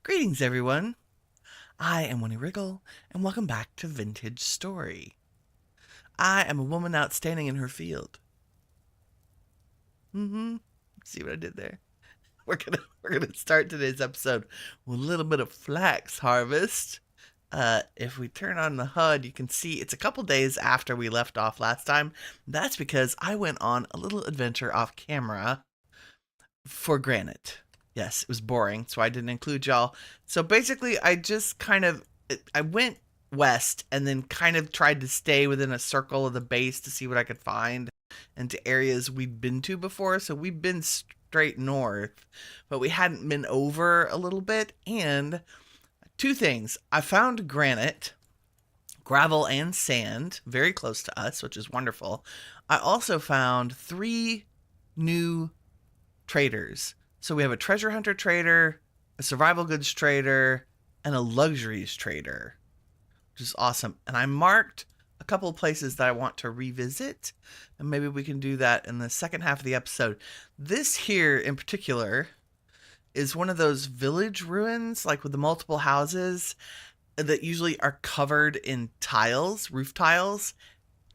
Greetings, everyone. I am Winnie Wriggle, and welcome back to Vintage Story. I am a woman outstanding in her field. See what I did there? We're gonna start today's episode with a little bit of flax harvest. If we turn on the HUD, you can see it's a couple days after we left off last time. That's because I went on a little adventure off camera for granite. Yes, it was boring, so I didn't include y'all. So basically, I went west and then kind of tried to stay within a circle of the base to see what I could find into areas we'd been to before. So we've been straight north, but we hadn't been over a little bit. And two things. I found granite, gravel, and sand very close to us, which is wonderful. I also found 3 new traders. So we have a treasure hunter trader, a survival goods trader, and a luxuries trader, which is awesome. And I marked a couple of places that I want to revisit, and maybe we can do that in the second half of the episode. This here in particular is one of those village ruins, like with the multiple houses that usually are covered in tiles, roof tiles,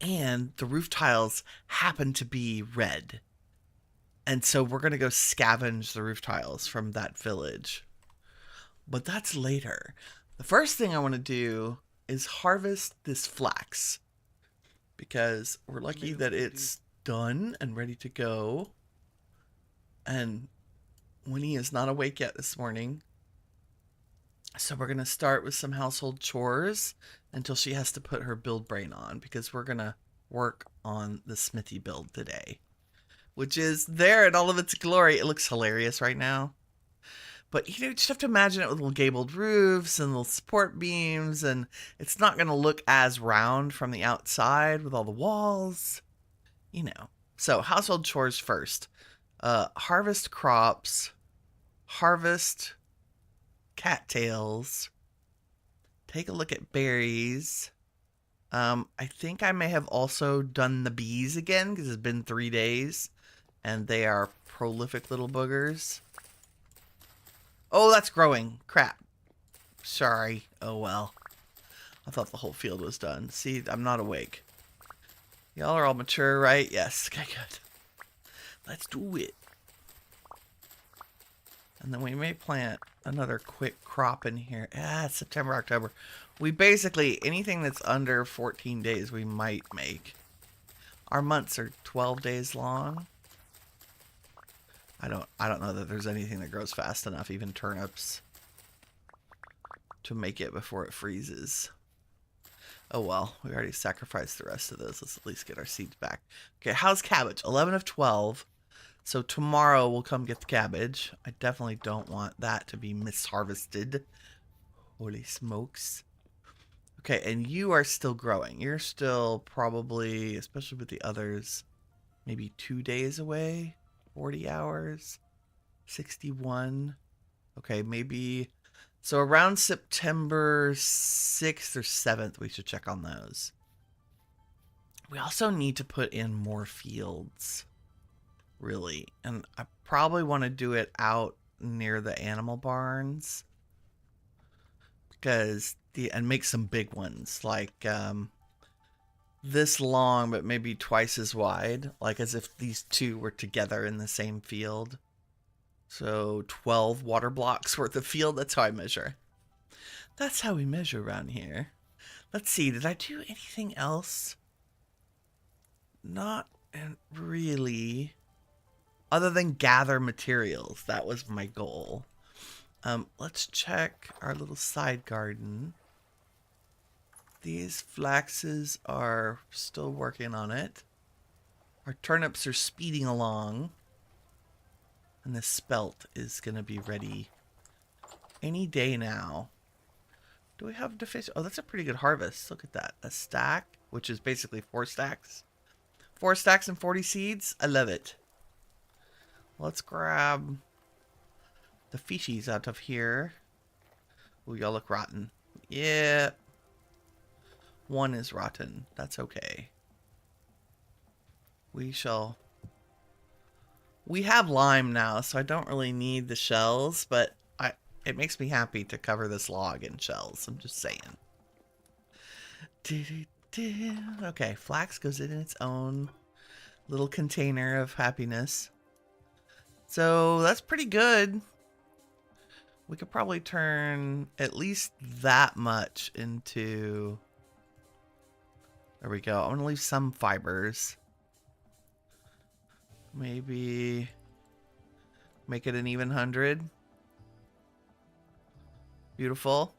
and the roof tiles happen to be red. And so we're going to go scavenge the roof tiles from that village. But that's later. The first thing I want to do is harvest this flax, because we're lucky that it's done and ready to go. And Winnie is not awake yet this morning. So we're going to start with some household chores until she has to put her build brain on, because we're going to work on the smithy build today, which is there in all of its glory. It looks hilarious right now. But, you just have to imagine it with little gabled roofs and little support beams, and it's not going to look as round from the outside with all the walls, So, household chores first. Harvest crops, harvest cattails, take a look at berries. I think I may have also done the bees again, because it's been 3 days. And they are prolific little boogers. Oh, that's growing. Crap. Sorry. Oh, well. I thought the whole field was done. See, I'm not awake. Y'all are all mature, right? Yes. Okay, good. Let's do it. And then we may plant another quick crop in here. It's September, October. We basically, anything that's under 14 days, we might make. Our months are 12 days long. I don't know that there's anything that grows fast enough, even turnips, to make it before it freezes. Oh well, we already sacrificed the rest of those. Let's at least get our seeds back. Okay, how's cabbage? 11 of 12. So tomorrow we'll come get the cabbage. I definitely don't want that to be misharvested. Holy smokes. Okay, and you are still growing. You're still probably, especially with the others, maybe 2 days away. 40 hours, 61. Okay, maybe. So around September 6th or 7th, we should check on those. We also need to put in more fields, really. And I probably want to do it out near the animal barns, because and make some big ones, like this long, but maybe twice as wide, like as if these two were together in the same field. So 12 water blocks worth of field. That's how I measure. That's how we measure around here. Let's see, did I do anything else? Not really, other than gather materials. That was my goal. Let's check our little side garden. These flaxes are still working on it. Our turnips are speeding along. And the spelt is going to be ready any day now. Do we have deficiency? Oh, that's a pretty good harvest. Look at that. A stack, which is basically 4 stacks. 4 stacks and 40 seeds. I love it. Let's grab the fishies out of here. Ooh, y'all look rotten. Yeah. One is rotten. That's okay. We have lime now, so I don't really need the shells, but it makes me happy to cover this log in shells. I'm just saying. Okay, flax goes in its own little container of happiness. So that's pretty good. We could probably turn at least that much into... There we go. I'm going to leave some fibers. Maybe make it an even 100. Beautiful.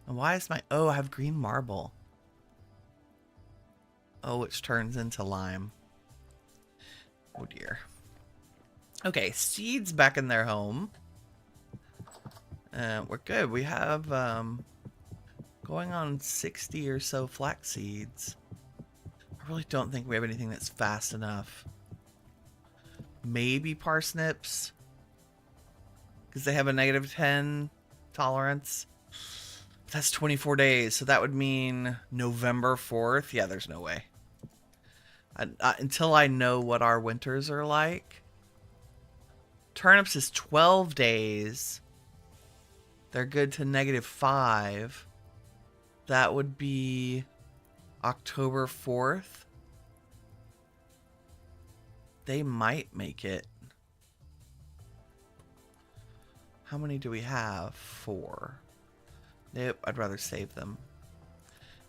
And why is my... Oh, I have green marble. Oh, which turns into lime. Oh, dear. Okay, seeds back in their home. We're good. We have going on 60 or so flax seeds. I really don't think we have anything that's fast enough. Maybe parsnips, because they have a -10 tolerance. That's 24 days, so that would mean November 4th. Yeah, there's no way. Until I know what our winters are like. Turnips is 12 days. They're good to -5. That would be October 4th. They might make it. How many do we have? 4. Nope, I'd rather save them.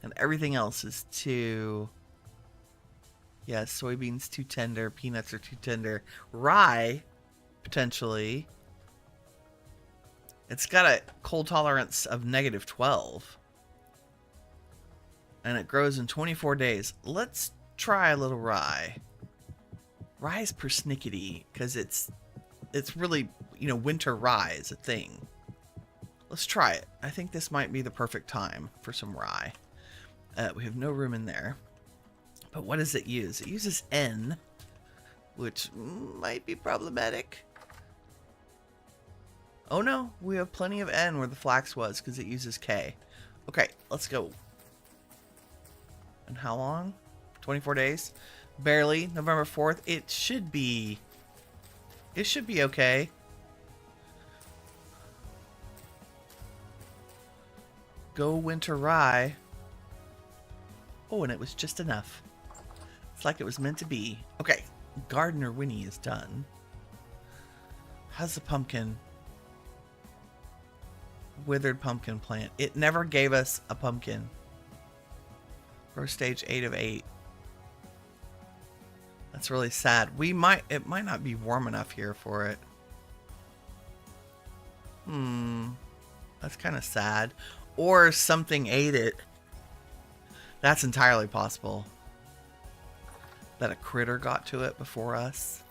And everything else is too... Yeah, soybeans too tender. Peanuts are too tender. Rye, potentially. It's got a cold tolerance of -12. And it grows in 24 days. Let's try a little rye. Rye is persnickety because it's really, you know, winter rye is a thing. Let's try it. I think this might be the perfect time for some rye. We have no room in there. But what does it use? It uses N, which might be problematic. Oh no, we have plenty of N where the flax was because it uses K. Okay, let's go. And how long? 24 days? Barely. November 4th. It should be okay. Go winter rye. Oh, and it was just enough. It's like it was meant to be. Okay, Gardener Winnie is done. How's the pumpkin? Withered pumpkin plant. It never gave us a pumpkin. Growth stage 8 of 8. That's really sad. It might not be warm enough here for it. That's kind of sad. Or something ate it. That's entirely possible. That a critter got to it before us.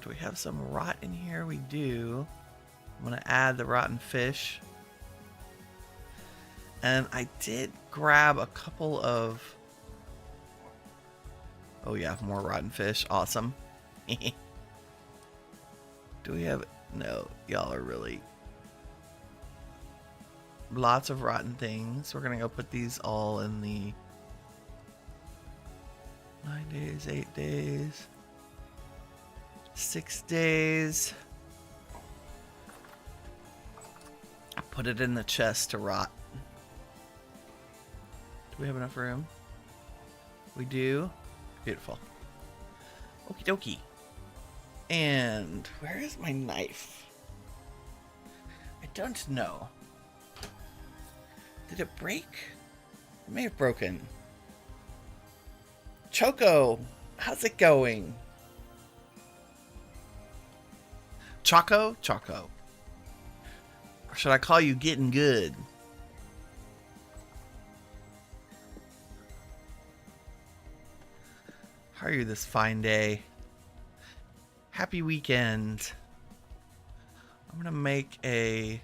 Do we have some rot in here? We do. I'm going to add the rotten fish. And I did grab a couple of... Oh yeah, more rotten fish. Awesome. Do we have... No, y'all are really... Lots of rotten things. We're going to go put these all in the... 9 days, 8 days... 6 days... Put it in the chest to rot. Do we have enough room? We do. Beautiful. Okie dokie. And where is my knife? I don't know. Did it break? It may have broken. Choco, how's it going? Choco? Choco. Or should I call you getting good? How are you this fine day? Happy weekend. I'm gonna make a...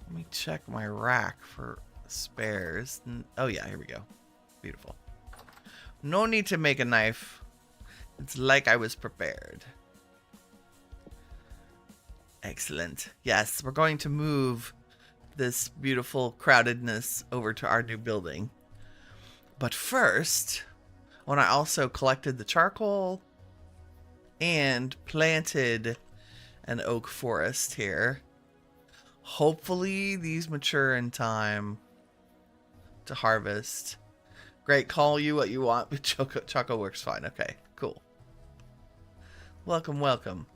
Let me check my rack for spares. Oh yeah, here we go. Beautiful. No need to make a knife. It's like I was prepared. Excellent. Yes, we're going to move this beautiful crowdedness over to our new building. But first, when I also collected the charcoal and planted an oak forest here, hopefully these mature in time to harvest. Great, call you what you want, but Choco works fine. Okay, cool. Welcome, welcome.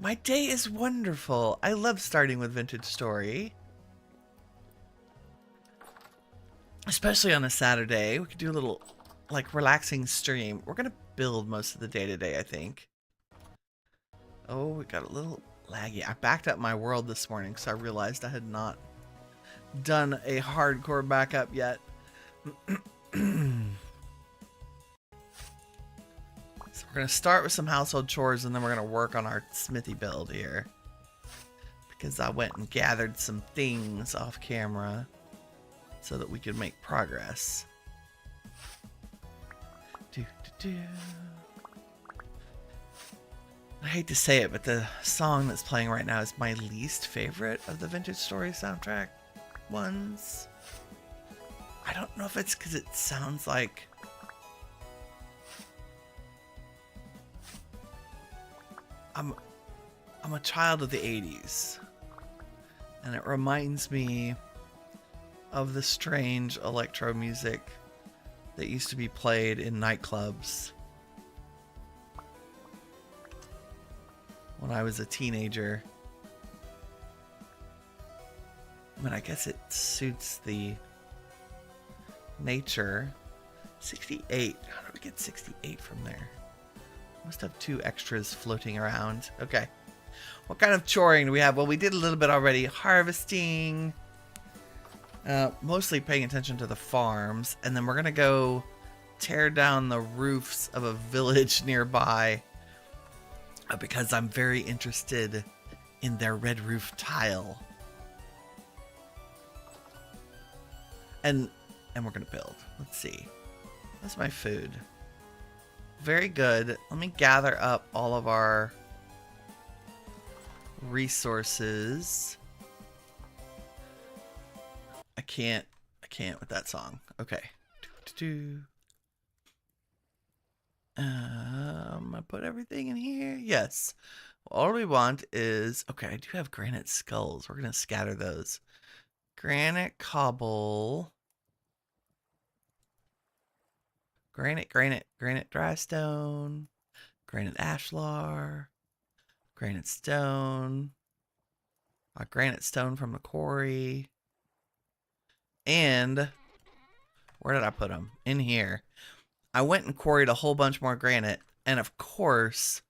My day is wonderful. I love starting with Vintage Story. Especially on a Saturday. We could do a little, like, relaxing stream. We're going to build most of the day today, I think. Oh, we got a little laggy. I backed up my world this morning because I realized I had not done a hardcore backup yet. So we're going to start with some household chores and then we're going to work on our smithy build here. Because I went and gathered some things off camera so that we could make progress. I hate to say it, but the song that's playing right now is my least favorite of the Vintage Story soundtrack ones. I don't know if it's because it sounds like I'm a child of the 80s, and it reminds me of the strange electro music that used to be played in nightclubs when I was a teenager. I mean, I guess it suits the nature. 68. How do we get 68 from there? Must have 2 extras floating around. Okay. What kind of choring do we have? Well, we did a little bit already. Harvesting. Mostly paying attention to the farms. And then we're going to go tear down the roofs of a village nearby. Because I'm very interested in their red roof tile. And we're going to build. Let's see. That's my food. Very good. Let me gather up all of our resources. I can't with that song. Okay. I put everything in here. Yes. All we want is, okay, I do have granite skulls. We're going to scatter those. Granite cobble. Granite dry stone. Granite ashlar. Granite stone. A granite stone from the quarry. And where did I put them? In here. I went and quarried a whole bunch more granite. And of course,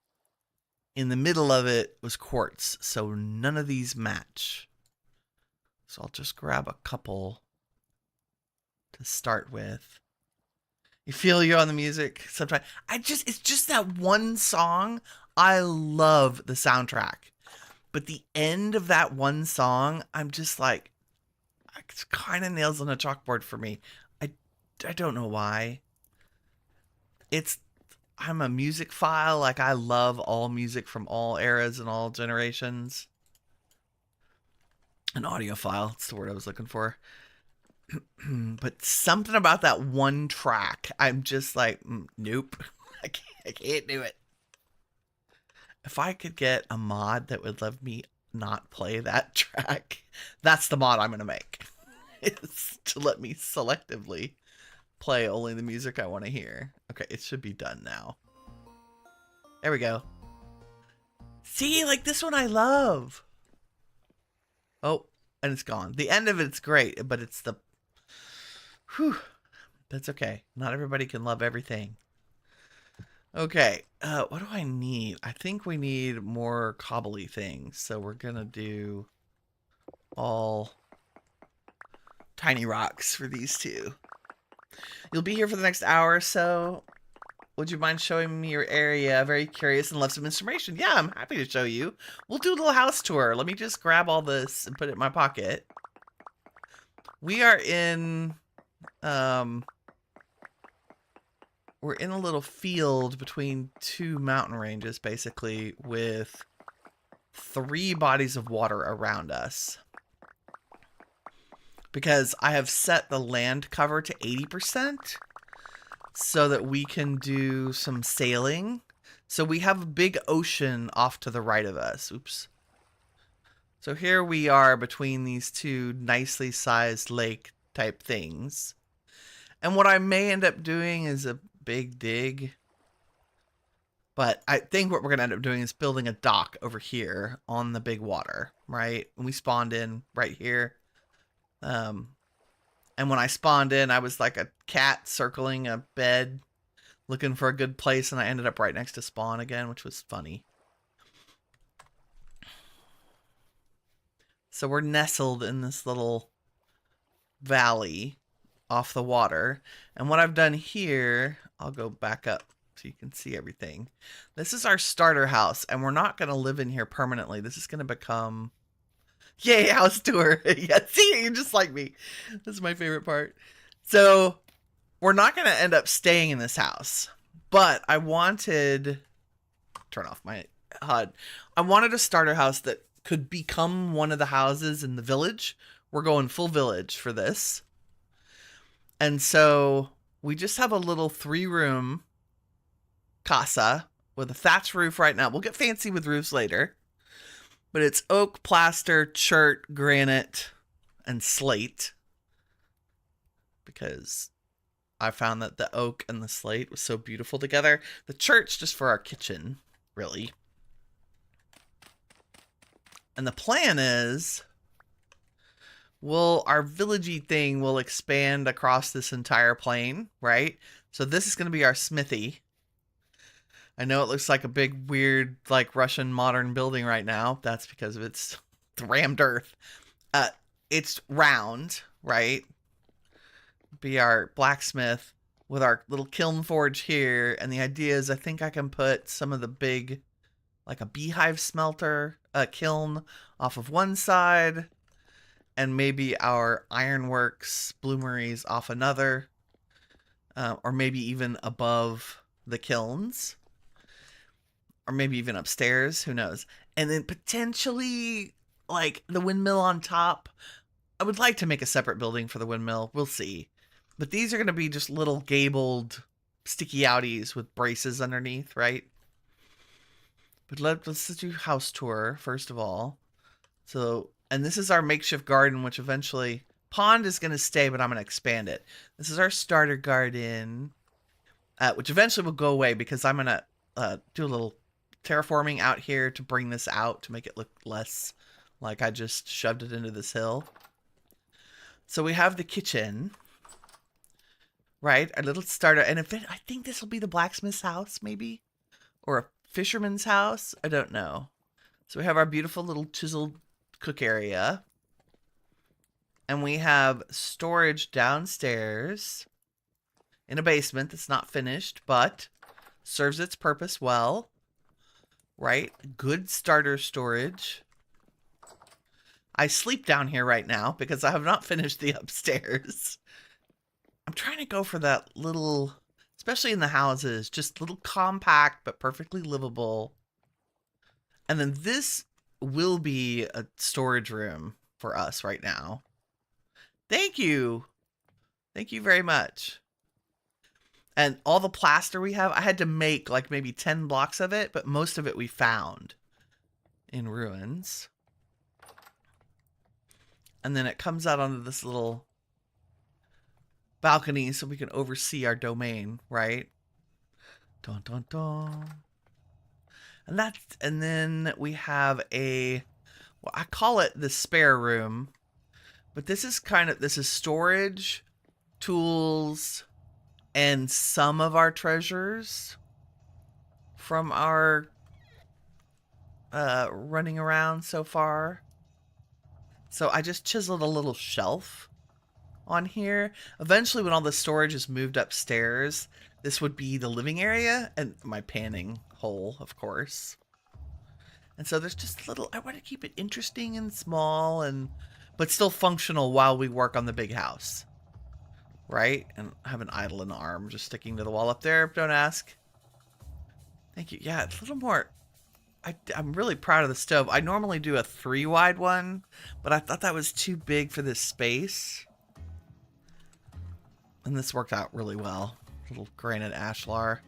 in the middle of it was quartz. So none of these match. So I'll just grab a couple to start with. You feel you're on the music sometimes. It's just that one song. I love the soundtrack. But the end of that one song, I'm just like, it's kind of nails on a chalkboard for me. I don't know why. I'm a music file. Like, I love all music from all eras and all generations. An audiophile, that's the word I was looking for. But something about that one track, I'm just like, nope. I can't do it. If I could get a mod that would let me not play that track, that's the mod I'm going to make. It's to let me selectively play only the music I want to hear. Okay, it should be done now. There we go. See, like this one I love. Oh, and it's gone. The end of it's great, but it's the... Whew. That's okay. Not everybody can love everything. Okay, what do I need? I think we need more cobbly things. So we're going to do all tiny rocks for these two. You'll be here for the next hour or so. Would you mind showing me your area? Very curious and love some information. Yeah, I'm happy to show you. We'll do a little house tour. Let me just grab all this and put it in my pocket. We are in... we're in a little field between 2 mountain ranges, basically, with 3 bodies of water around us. because I have set the land cover to 80% so that we can do some sailing. So we have a big ocean off to the right of us. Oops. So here we are between these two nicely sized lake type things. And what I may end up doing is a big dig. But I think what we're going to end up doing is building a dock over here on the big water, right? And we spawned in right here. And when I spawned in, I was like a cat circling a bed, looking for a good place, and I ended up right next to spawn again, which was funny. So we're nestled in this little valley off the water. And what I've done here, I'll go back up so you can see everything. This is our starter house, and we're not going to live in here permanently. This is going to become... Yay, house tour. Yeah, see, you're just like me. This is my favorite part. So we're not going to end up staying in this house, but I wanted... Turn off my HUD. I wanted a starter house that could become one of the houses in the village. We're going full village for this. And so we just have a little 3-room casa with a thatch roof right now. We'll get fancy with roofs later. But it's oak, plaster, chert, granite, and slate. Because I found that the oak and the slate was so beautiful together. The chert's just for our kitchen, really. And the plan is, our villagey thing will expand across this entire plain, right? So this is going to be our smithy. I know it looks like a big, weird, like Russian modern building right now. That's because of its rammed earth. It's round, right? Be our blacksmith with our little kiln forge here. And the idea is I think I can put some of the big, like a beehive smelter kiln off of one side. And maybe our ironworks bloomeries off another. Or maybe even above the kilns. Or maybe even upstairs, who knows. And then potentially, like, the windmill on top. I would like to make a separate building for the windmill. We'll see. But these are going to be just little gabled sticky outies with braces underneath, right? But let's do house tour, first of all. So, and this is our makeshift garden, which eventually... Pond is going to stay, but I'm going to expand it. This is our starter garden, which eventually will go away because I'm going to do a little terraforming out here to bring this out to make it look less like I just shoved it into this hill. So we have the kitchen, right? Our little starter, and I think this will be the blacksmith's house, maybe, or a fisherman's house. I don't know. So we have our beautiful little chiseled cook area, and we have storage downstairs in a basement that's not finished, but serves its purpose well. Right? Good starter storage. I sleep down here right now because I have not finished the upstairs. I'm trying to go for that little, especially in the houses, just little compact but perfectly livable. And then this will be a storage room for us right now. Thank you. Thank you very much. And all the plaster we have, I had to make like maybe 10 blocks of it, but most of it we found in ruins. And then it comes out onto this little balcony so we can oversee our domain, right? Dun dun dun. And then we have well, I call it the spare room, but this is storage, tools, and some of our treasures from our running around so far. So I just chiseled a little shelf on here. Eventually, when all the storage is moved upstairs, this would be the living area and my panning hole, of course. And so there's just I want to keep it interesting and small, but still functional while we work on the big house. Right? And I have an idol in the arm just sticking to the wall up there. Don't ask. Thank you. Yeah, it's a little more I'm really proud of the stove. I normally do a 3 wide one, but I thought that was too big for this space. And this worked out really well. Little granite ashlar.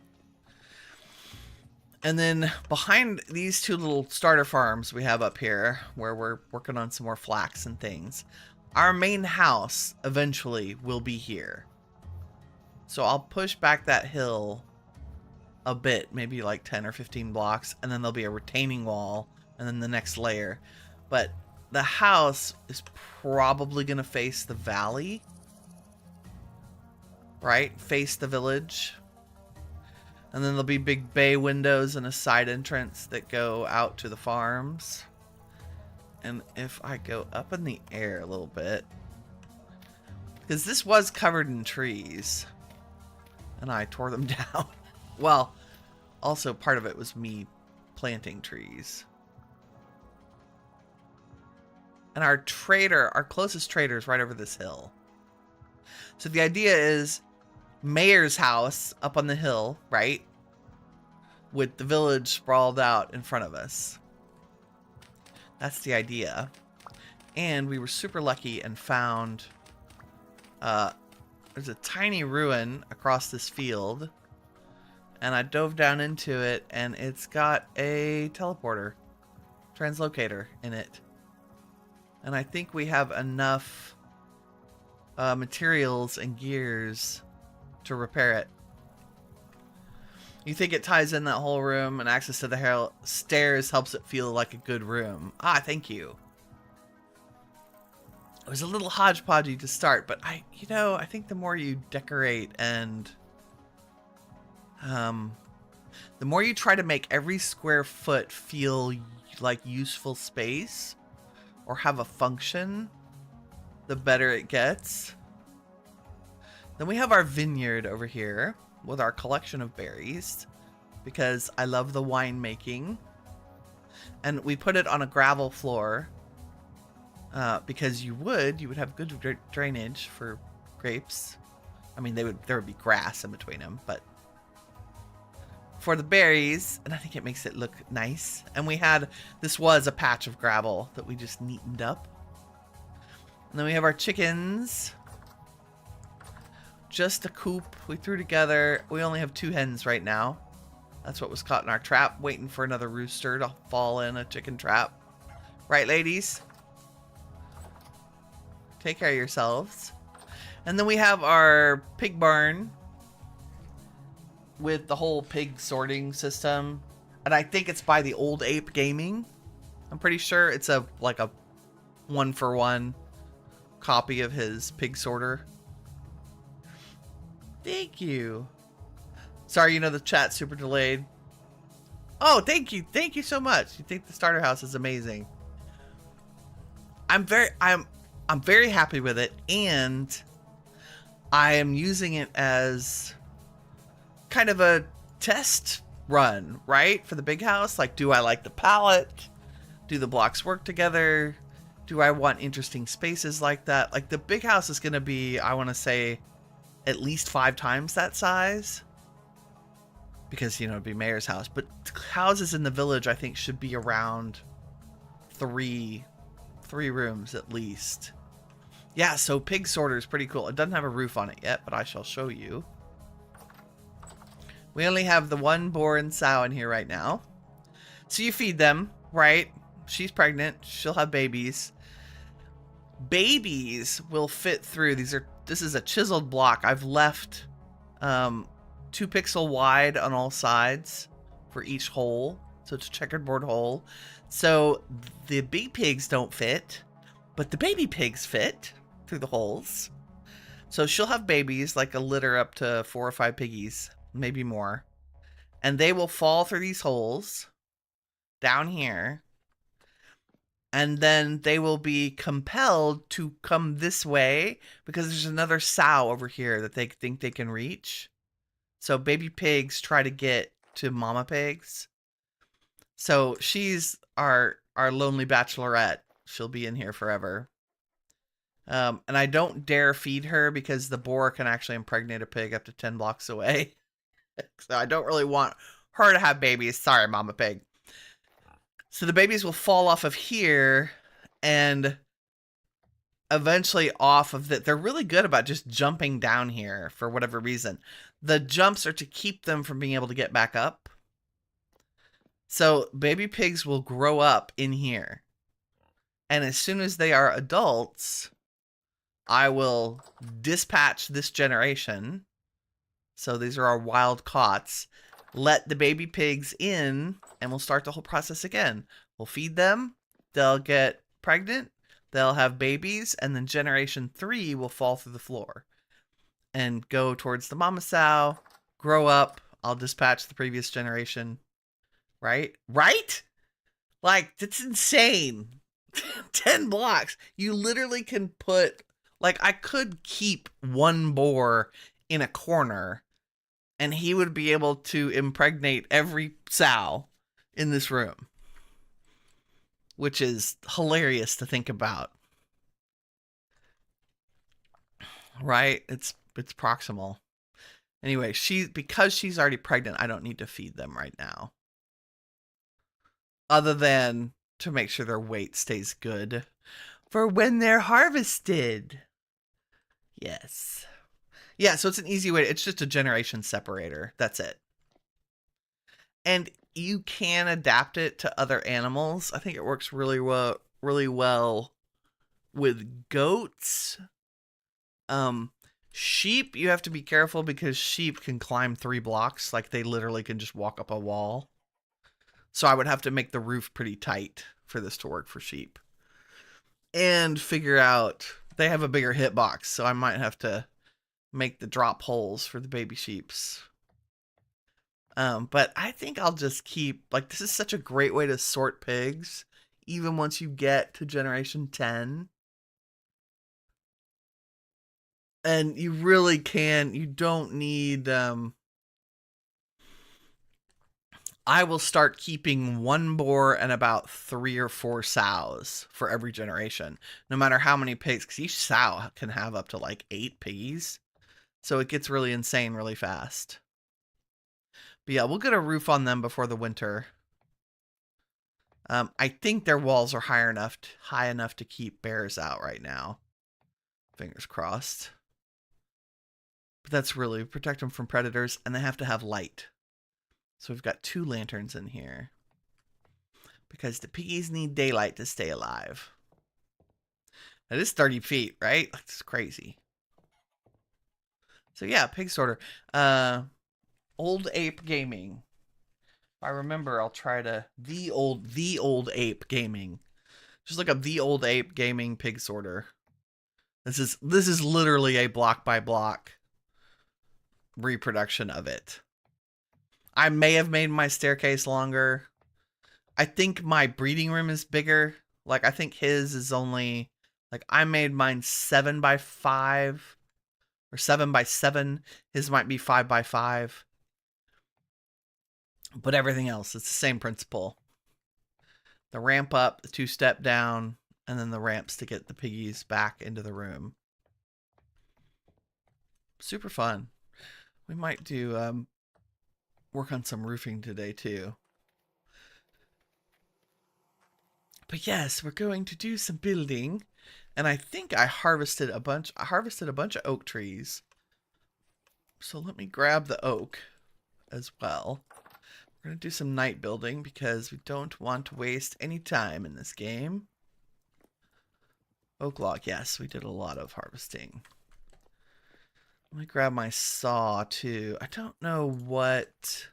And then behind these two little starter farms we have up here, where we're working on some more flax and things, our main house eventually will be here. So I'll push back that hill a bit, maybe like 10 or 15 blocks, and then there'll be a retaining wall, and then the next layer. But the house is probably going to face the valley, right? Face the village. And then there'll be big bay windows and a side entrance that go out to the farms. And if I go up in the air a little bit, because this was covered in trees, and I tore them down. Well, also part of it was me planting trees. And our closest trader is right over this hill. So the idea is Mayor's house up on the hill, right? With the village sprawled out in front of us. That's the idea. And we were super lucky and found there's a tiny ruin across this field. And I dove down into it, and it's got a teleporter, translocator in it. And I think we have enough materials and gears to repair it. You think it ties in that whole room, and access to the stairs helps it feel like a good room. Ah, thank you. It was a little hodgepodgey to start, but I think the more you decorate and the more you try to make every square foot feel like useful space or have a function, the better it gets. Then we have our vineyard over here with our collection of berries, because I love the wine making. And we put it on a gravel floor because you would have good drainage for grapes. I mean, there would be grass in between them, but for the berries, and I think it makes it look nice. And this was a patch of gravel that we just neatened up. And then we have our chickens. Just a coop we threw together. We only have 2 hens right now. That's what was caught in our trap, waiting for another rooster to fall in a chicken trap. Right, ladies? Take care of yourselves. And then we have our pig barn with the whole pig sorting system. And I think it's by the Old Ape Gaming. I'm pretty sure it's like a 1-for-1 copy of his pig sorter. Thank you. Sorry, the chat's super delayed. Oh, thank you. Thank you so much. You think the starter house is amazing. I'm very happy with it, and I am using it as kind of a test run, right? For the big house. Like, do I like the palette? Do the blocks work together? Do I want interesting spaces like that? Like, the big house is going to be, I want to say, at least 5 times that size, because it'd be Mayor's house. But houses in the village, I think, should be around 3 rooms at least. Yeah, so pig sorter is pretty cool. It doesn't have a roof on it yet, but I shall show you. We only have the 1 boar and sow in here right now. So you feed them, right? She's pregnant. She'll have babies. Babies will fit through. This is a chiseled block. I've left 2 pixel wide on all sides for each hole. So it's a checkerboard hole. So the big pigs don't fit, but the baby pigs fit through the holes. So she'll have babies, like a litter up to 4 or 5 piggies, maybe more. And they will fall through these holes down here. And then they will be compelled to come this way because there's another sow over here that they think they can reach. So baby pigs try to get to mama pigs. So she's our lonely bachelorette. She'll be in here forever. And I don't dare feed her because the boar can actually impregnate a pig up to 10 blocks away. So I don't really want her to have babies. Sorry, mama pig. So the babies will fall off of here and eventually off of that. They're really good about just jumping down here for whatever reason. The jumps are to keep them from being able to get back up. So baby pigs will grow up in here. And as soon as they are adults, I will dispatch this generation. So these are our wild cots. Let the baby pigs in, and we'll start the whole process again. We'll feed them. They'll get pregnant. They'll have babies. And then generation 3 will fall through the floor and go towards the mama sow, grow up. I'll dispatch the previous generation. Right? Right? Like, that's insane. 10 blocks. You literally can put, like, I could keep one boar in a corner and he would be able to impregnate every sow in this room, which is hilarious to think about. Right? It's proximal. Anyway, because she's already pregnant, I don't need to feed them right now. Other than to make sure their weight stays good for when they're harvested. Yes. Yeah, so it's an easy way. It's just a generation separator. That's it. And you can adapt it to other animals. I think it works really well with goats. Sheep, you have to be careful because sheep can climb 3 blocks. Like, they literally can just walk up a wall. So I would have to make the roof pretty tight for this to work for sheep. And figure out, they have a bigger hitbox, so I might have to make the drop holes for the baby sheeps. But I think I'll just keep, like, this is such a great way to sort pigs, even once you get to generation 10. And you really can, you don't need, I will start keeping 1 boar and about 3 or 4 sows for every generation, no matter how many pigs, because each sow can have up to like 8 piggies. So it gets really insane really fast. But yeah, we'll get a roof on them before the winter. I think their walls are high enough to keep bears out right now. Fingers crossed. But that's really protect them from predators, and they have to have light. So we've got 2 lanterns in here. Because the piggies need daylight to stay alive. That is 30 feet, right? That's crazy. So yeah, pig sorter. Old Ape Gaming. If I remember, I'll try to the old Ape Gaming. Just look up the Old Ape Gaming pig sorter. This is literally a block by block reproduction of it. I may have made my staircase longer. I think my breeding room is bigger. Like, I think his is only, like, I made mine 7 by 5 or 7 by 7. His might be 5 by 5. But everything else, it's the same principle. The ramp up, the 2-step down, and then the ramps to get the piggies back into the room. Super fun. We might do work on some roofing today too. But yes, we're going to do some building, and I think I harvested a bunch of oak trees. So let me grab the oak as well. We're going to do some night building because we don't want to waste any time in this game. Oak log, yes, we did a lot of harvesting. Let me grab my saw too. I don't know what...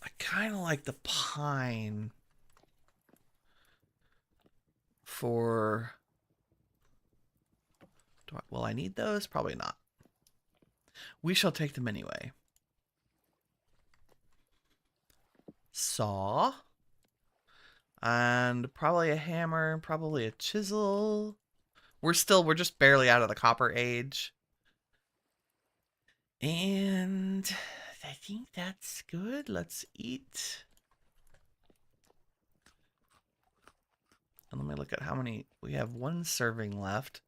I kind of like the pine for... Will I need those? Probably not. We shall take them anyway. Saw. And probably a hammer, probably a chisel. We're just barely out of the copper age. And I think that's good. Let's eat. And let me look at how many. We have 1 serving left.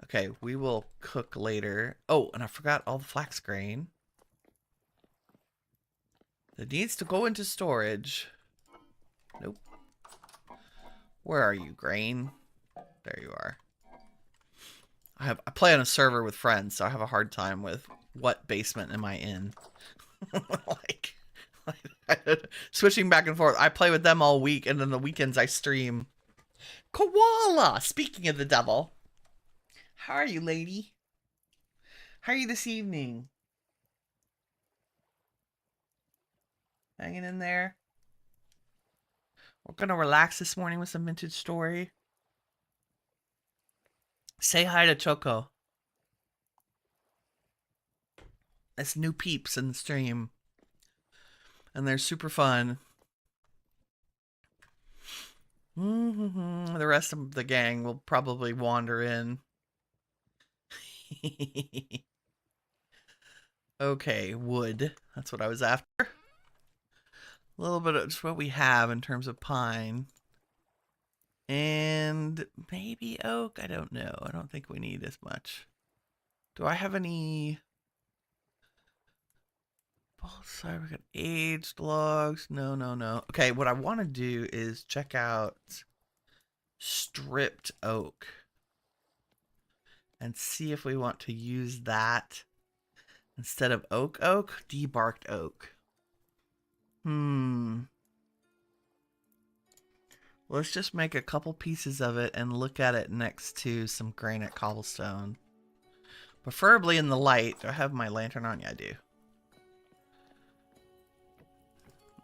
Okay, we will cook later. Oh, and I forgot all the flax grain. That needs to go into storage. Nope. Where are you, Grain? There you are. I play on a server with friends, so I have a hard time with what basement am I in. like, switching back and forth. I play with them all week, and then the weekends I stream. Koala! Speaking of the devil. How are you, lady? How are you this evening? Hanging in there? We're gonna relax this morning with some vintage story. Say hi to Choco. It's new peeps in the stream. And they're super fun. The rest of the gang will probably wander in. Okay, wood. That's what I was after. A little bit of just what we have in terms of pine. And maybe oak. I don't know. I don't think we need as much. Do I have any... Sorry, we got aged logs. No. Okay, what I want to do is check out stripped oak and see if we want to use that instead of oak, debarked oak. Let's just make a couple pieces of it and look at it next to some granite cobblestone. Preferably in the light. Do I have my lantern on? Yeah, I do.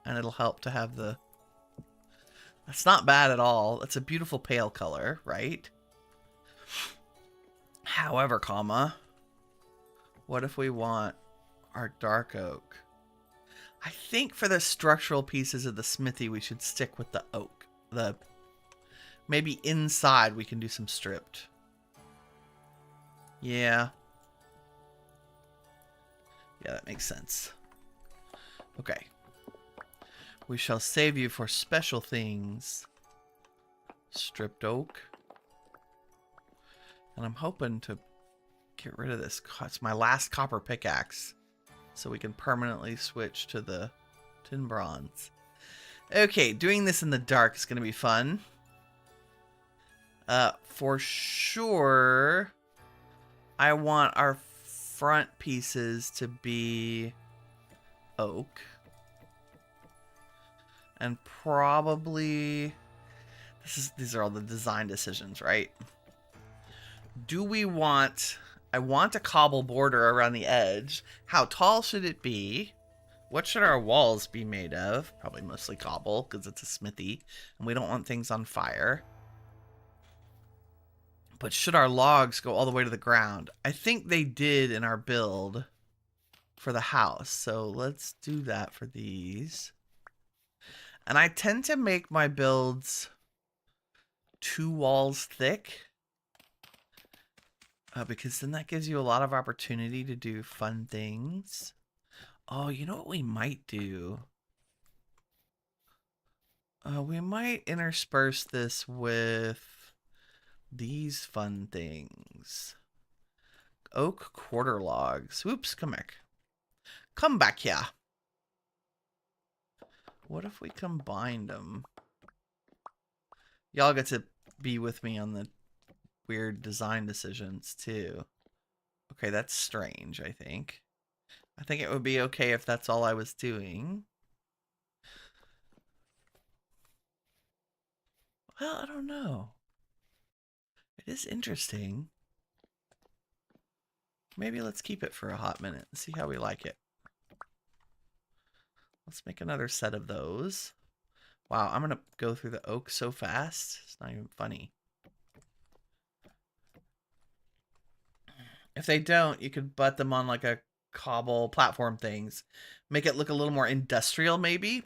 And it'll help to have the... That's not bad at all. It's a beautiful pale color, right? However, what if we want our dark oak? I think for the structural pieces of the smithy, we should stick with the oak. Maybe inside we can do some stripped. Yeah. Yeah, that makes sense. Okay. We shall save you for special things. Stripped oak. And I'm hoping to get rid of this. It's my last copper pickaxe. So we can permanently switch to the tin bronze. Okay, doing this in the dark is going to be fun. For sure, I want our front pieces to be oak. And probably... These are all the design decisions, right? Do we want... I want a cobble border around the edge. How tall should it be? What should our walls be made of? Probably mostly cobble, because it's a smithy. And we don't want things on fire. But should our logs go all the way to the ground? I think they did in our build for the house. So let's do that for these. And I tend to make my builds 2 walls thick. Because then that gives you a lot of opportunity to do fun things. Oh, you know what we might do? We might intersperse this with these fun things. Oak quarter logs. Oops, come back. Come back here. What if we combined them? Y'all get to be with me on the weird design decisions too. Okay, that's strange, I think. I think it would be okay if that's all I was doing. Well, I don't know. It is interesting. Maybe let's keep it for a hot minute and see how we like it. Let's make another set of those. Wow, I'm going to go through the oak so fast. It's not even funny. If they don't, you could butt them on like a cobble platform things. Make it look a little more industrial, maybe.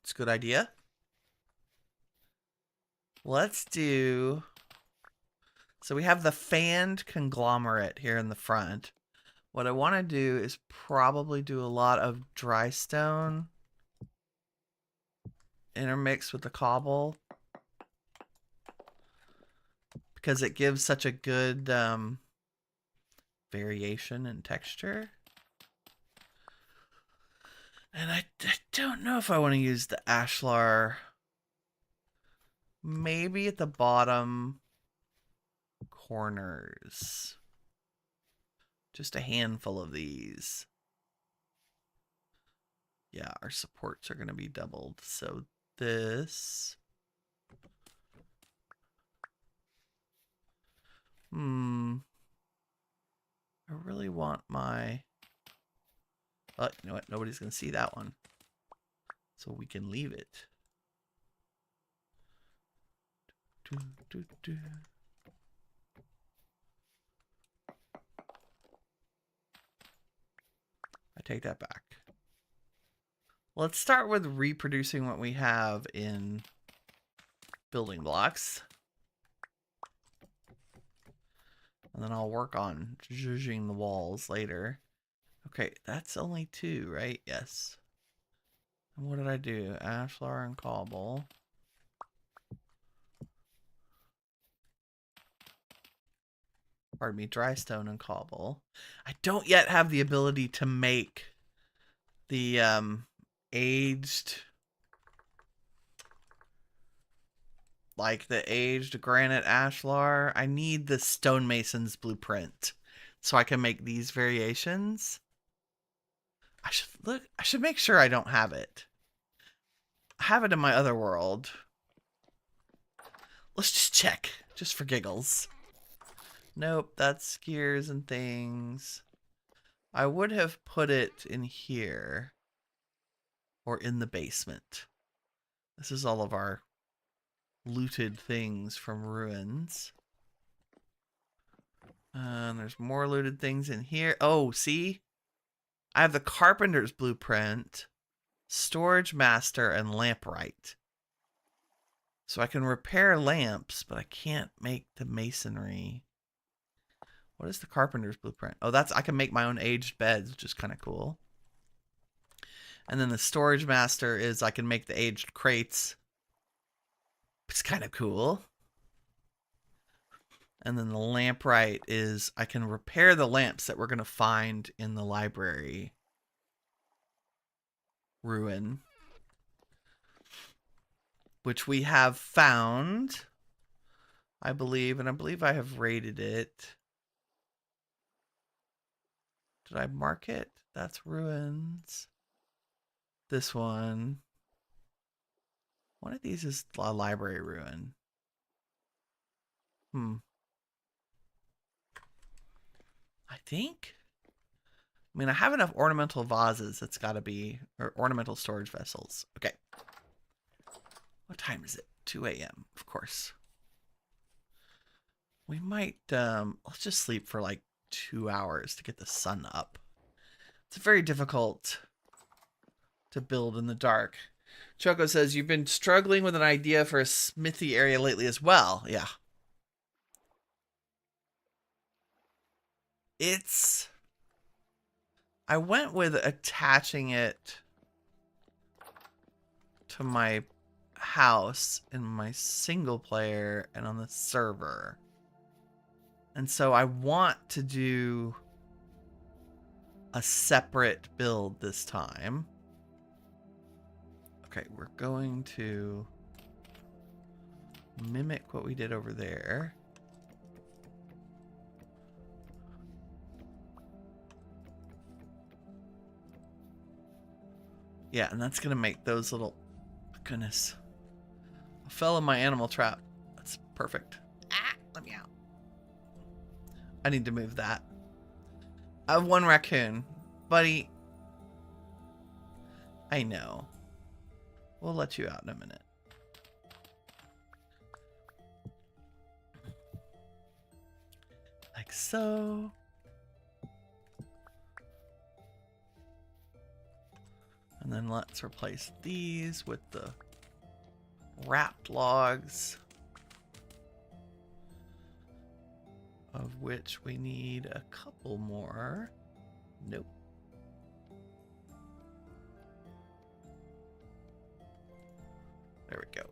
It's a good idea. Let's do... So we have the fanned conglomerate here in the front. What I want to do is probably do a lot of dry stone intermixed with the cobble. Because it gives such a good variation in texture. And I don't know if I want to use the ashlar maybe at the bottom corners. Just a handful of these. Yeah, our supports are going to be doubled. So this. I really want my... Oh, you know what? Nobody's going to see that one. So we can leave it. I take that back. Let's start with reproducing what we have in building blocks. And then I'll work on zhuzhing the walls later. Okay, that's only 2, right? Yes. And what did I do? Ashlar and cobble. Pardon me, dry stone and cobble. I don't yet have the ability to make the aged... like the aged granite ashlar. I need the stonemason's blueprint so I can make these variations. I should make sure I don't have it. I have it in my other world. Let's just check, just for giggles. Nope, that's skiers and things. I would have put it in here or in the basement. This is all of our looted things from ruins. And there's more looted things in here. Oh, see? I have the carpenter's blueprint, storage master, and lampright. So I can repair lamps, but I can't make the masonry. What is the carpenter's blueprint? Oh, that's I can make my own aged beds, which is kind of cool. And then the storage master is I can make the aged crates. It's kind of cool. And then the lampright is I can repair the lamps that we're going to find in the library ruin, which we have found, I believe, and I believe I have rated it. Did I mark it? That's ruins. This one. One of these is a library ruin. I think. I mean, I have enough ornamental vases. It's got to be, or ornamental storage vessels. Okay. What time is it? 2 a.m. Of course. We might, let's just sleep for like 2 hours to get the sun up. It's very difficult to build in the dark. Choco says, you've been struggling with an idea for a smithy area lately as well. Yeah. I went with attaching it to my house in my single player and on the server. And so I want to do a separate build this time. Okay, we're going to mimic what we did over there. Yeah, and that's going to make those little... Goodness. I fell in my animal trap. That's perfect. Ah, let me out. I need to move that. I have 1 raccoon. Buddy. I know. We'll let you out in a minute. Like so. And then let's replace these with the wrapped logs, of which we need a couple more. Nope. There we go.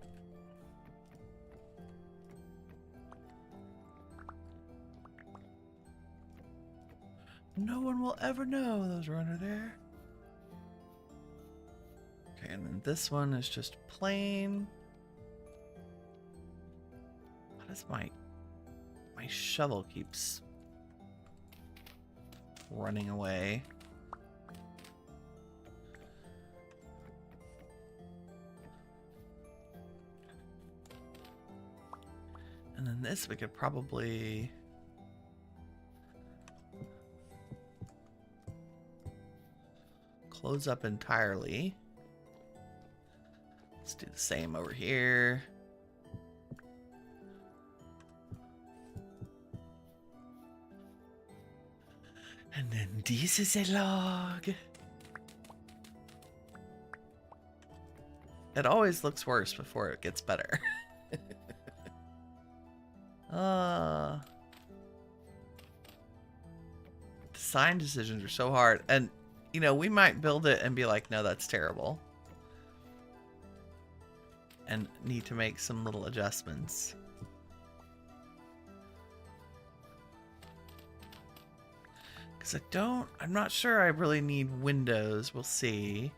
No one will ever know those are under there. Okay, and then this one is just plain. How does my shovel keeps running away? And then this we could probably close up entirely. Let's do the same over here. And then this is a log. It always looks worse before it gets better. Design decisions are so hard. And, you know, we might build it and be like, no, that's terrible. And need to make some little adjustments. Because I'm not sure I really need windows. We'll see.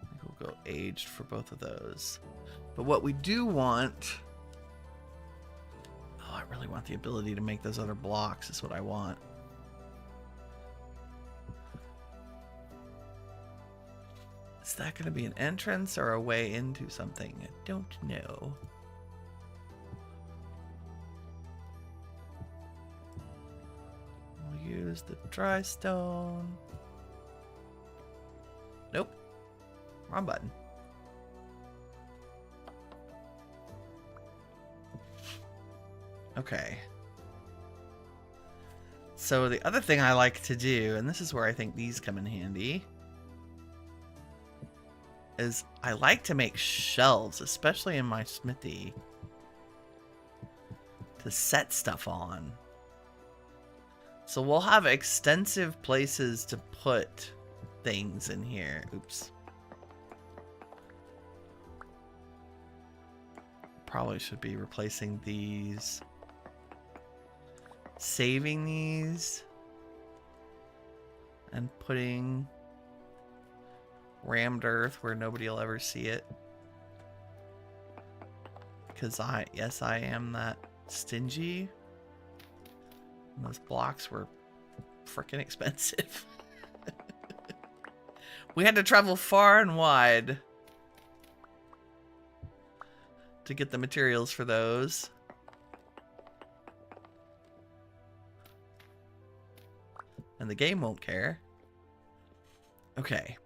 I think we'll go aged for both of those. But what we do want... Oh, I really want the ability to make those other blocks is what I want. Is that going to be an entrance or a way into something? I don't know. We'll use the dry stone. Nope. Wrong button. Okay. So the other thing I like to do, and this is where I think these come in handy, is I like to make shelves, especially in my smithy, to set stuff on. So we'll have extensive places to put things in here. Oops. Probably should be replacing these. Saving these. And putting rammed earth where nobody will ever see it. Because yes, I am that stingy. And those blocks were freaking expensive. We had to travel far and wide to get the materials for those. And the game won't care. Okay.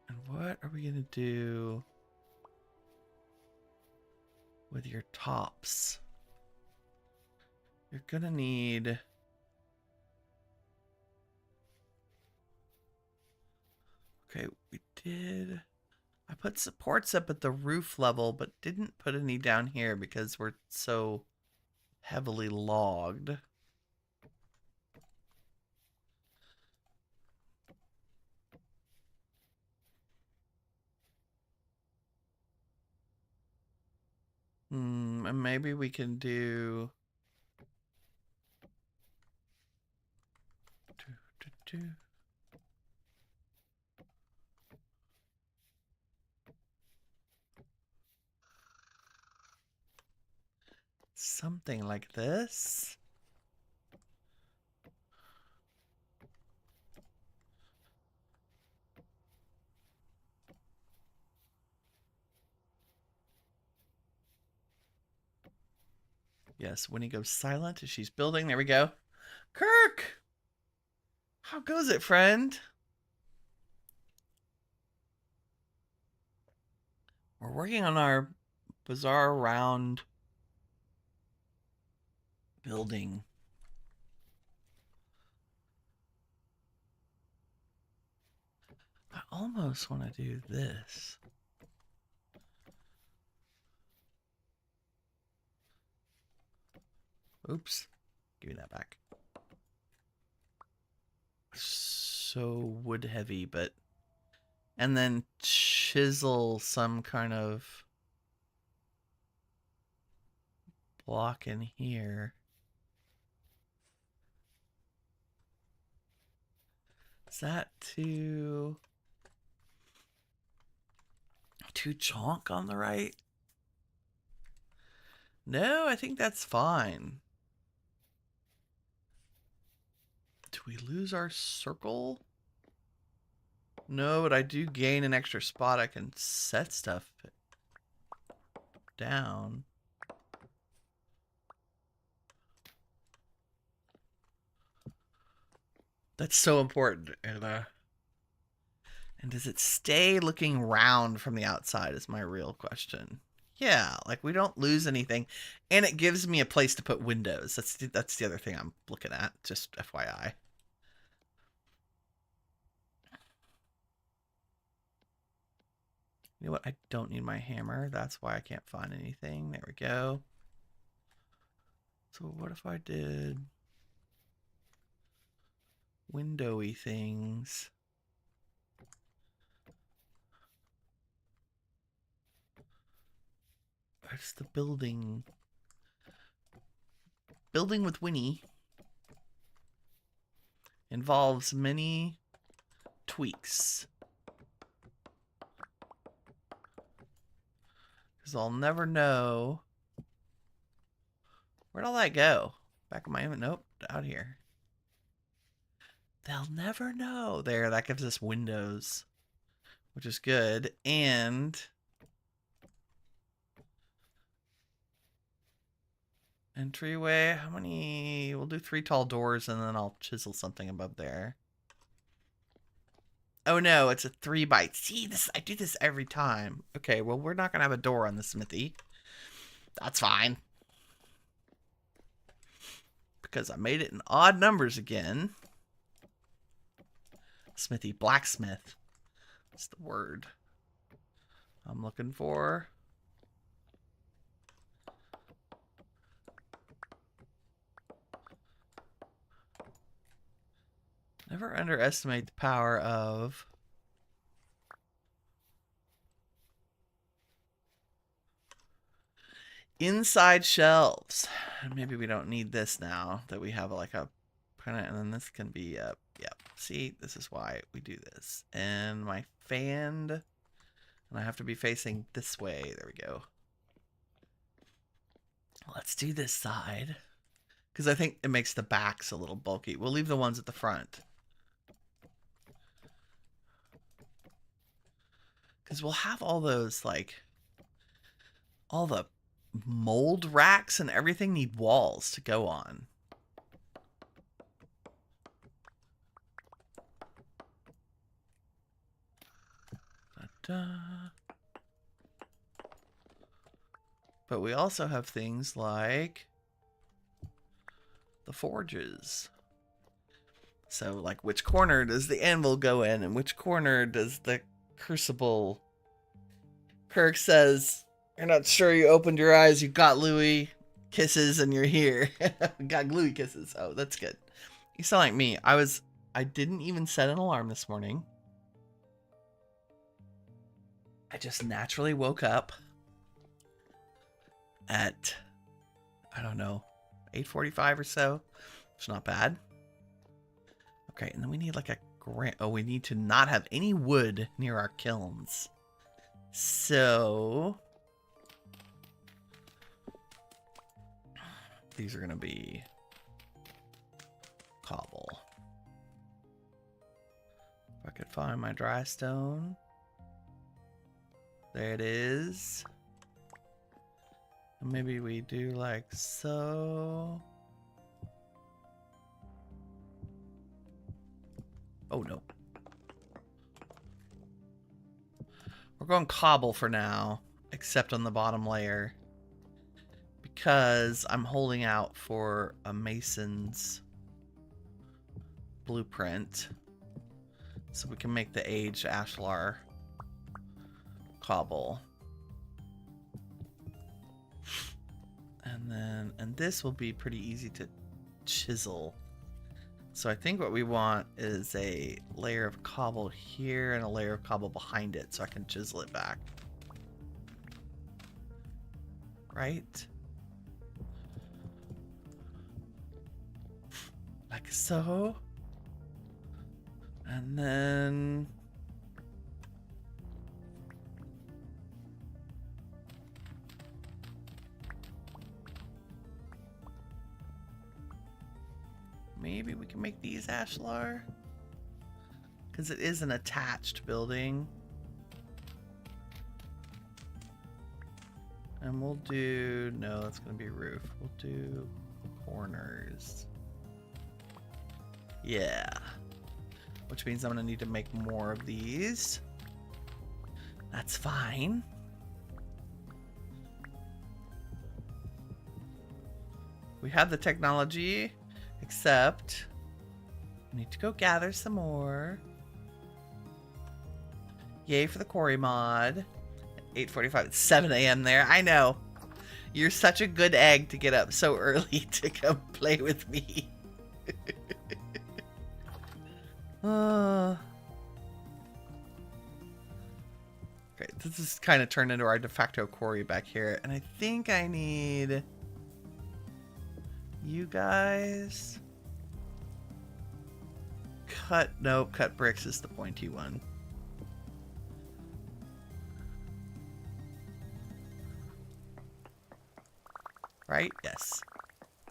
And what are we gonna do with your tops? You're gonna need... Okay, we did... I put supports up at the roof level, but didn't put any down here because we're so heavily logged. And maybe we can do... Something like this. Yes, Winnie goes silent as she's building. There we go. Kirk! How goes it, friend? We're working on our bizarre round building. I almost want to do this. Oops. Give me that back. So wood heavy, but... And then chisel some kind of block in here. Is that too chonk on the right? No, I think that's fine. Do we lose our circle? No, but I do gain an extra spot. I can set stuff down. That's so important. And does it stay looking round from the outside is my real question. Yeah, like we don't lose anything. And it gives me a place to put windows. That's the other thing I'm looking at, just FYI. You know what? I don't need my hammer. That's why I can't find anything. There we go. So what if I did windowy things? Where's the building? Building with Winnie involves many tweaks. Because I'll never know. Where'd all that go? Back in my inventory? Nope, out here. They'll never know. There, that gives us windows, which is good. And entryway, how many? We'll do 3 tall doors and then I'll chisel something above there. Oh no, it's a 3 by. See, this, I do this every time. Okay, well, we're not gonna have a door on the smithy. That's fine. Because I made it in odd numbers again. Smithy, blacksmith. That's the word I'm looking for. Never underestimate the power of inside shelves. Maybe we don't need this now that we have like a kind of, and then this can be yep. See, this is why we do this. And my fan, and I have to be facing this way. There we go. Let's do this side because I think it makes the backs a little bulky. We'll leave the ones at the front because we'll have all those like all the mold racks and everything need walls to go on. But we also have things like the forges. So, like, which corner does the anvil go in, and which corner does the crucible? Kirk says, "You're not sure you opened your eyes. You got Louis kisses, and you're here." Got Louis kisses. Oh, that's good. You sound like me. I didn't even set an alarm this morning. I just naturally woke up at, I don't know, 8:45 or so. It's not bad. Okay, and then we need like a we need to not have any wood near our kilns. So these are going to be cobble. If I could find my dry stone. There it is. Maybe we do like so. Oh no. We're going cobble for now, except on the bottom layer. Because I'm holding out for a mason's blueprint. So we can make the aged ashlar cobble. And this will be pretty easy to chisel. So I think what we want is a layer of cobble here and a layer of cobble behind it so I can chisel it back. Right? Like so. And then maybe we can make these ashlar, because it is an attached building. And we'll do, no, that's going to be roof. We'll do corners. Yeah. Which means I'm going to need to make more of these. That's fine. We have the technology, except we need to go gather some more. Yay for the quarry mod. 8:45. It's 7 a.m. there. I know. You're such a good egg to get up so early to come play with me. Okay, this is kind of turned into our de facto quarry back here. And I think I need you guys. Nope, cut bricks is the pointy one. Right? Yes.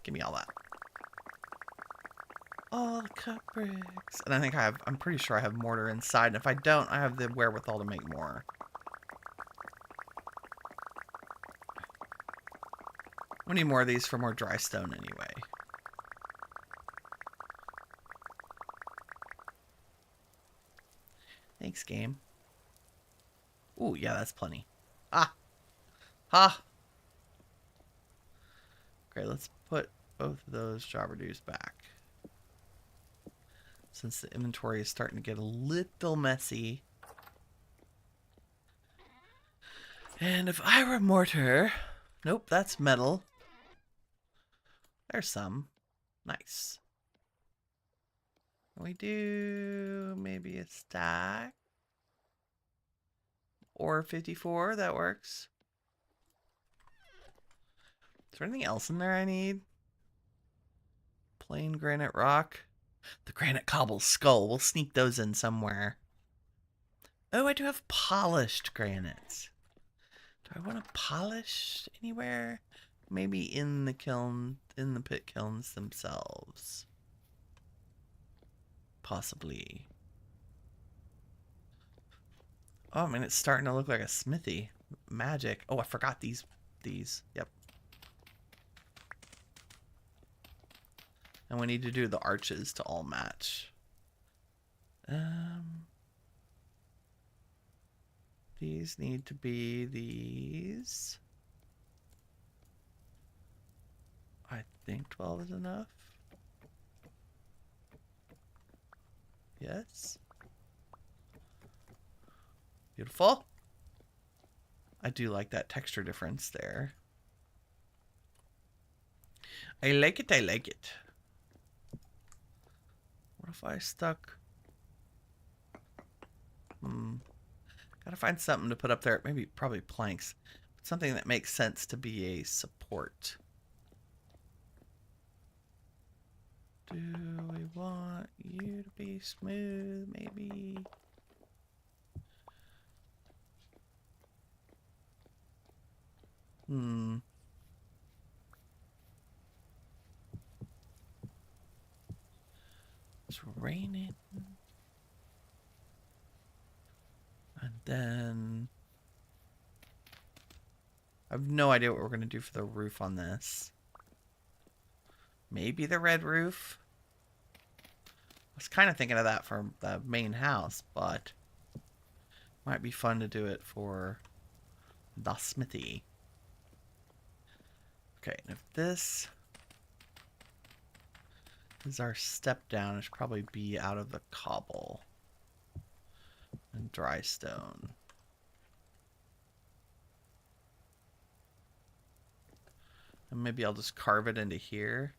Give me all that. All the cut bricks. And I think I'm pretty sure I have mortar inside. And if I don't, I have the wherewithal to make more. We need more of these for more dry stone anyway. Thanks, game. Ooh, yeah, that's plenty. Ah! Ha! Okay, let's put both of those jobberdoos back. Since the inventory is starting to get a little messy. And if I were mortar... Nope, that's metal. There's some. Nice. Can we do maybe a stack? Or 54, that works. Is there anything else in there I need? Plain granite rock. The granite cobble skull. We'll sneak those in somewhere. Oh, I do have polished granites. Do I want to polish anywhere? Maybe in the kiln, in the pit kilns themselves. Possibly. Oh, I mean, it's starting to look like a smithy. Magic. Oh, I forgot these. Yep. And we need to do the arches to all match. These need to be these. I think 12 is enough. Yes. Beautiful. I do like that texture difference there. I like it, I like it. What if I stuck... Gotta find something to put up there. Maybe, probably planks. Something that makes sense to be a support. Do we want you to be smooth, maybe? It's raining. And then... I have no idea what we're going to do for the roof on this. Maybe the red roof? I was kind of thinking of that for the main house, but... might be fun to do it for the smithy. Okay, and if this is our step down, it should probably be out of the cobble and dry stone. And maybe I'll just carve it into here.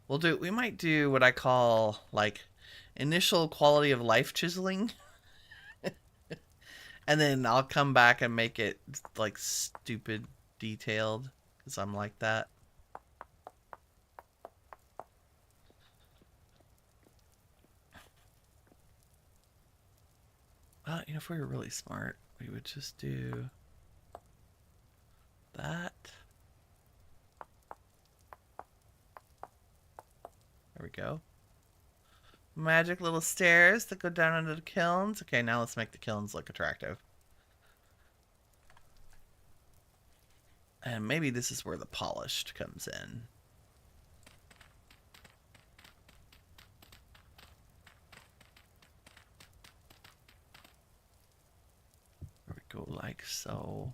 We might do what I call like initial quality of life chiseling. And then I'll come back and make it like stupid detailed because I'm like that. If we were really smart, we would just do that. There we go. Magic little stairs that go down into the kilns. Okay, now let's make the kilns look attractive. And maybe this is where the polished comes in. There we go, like so.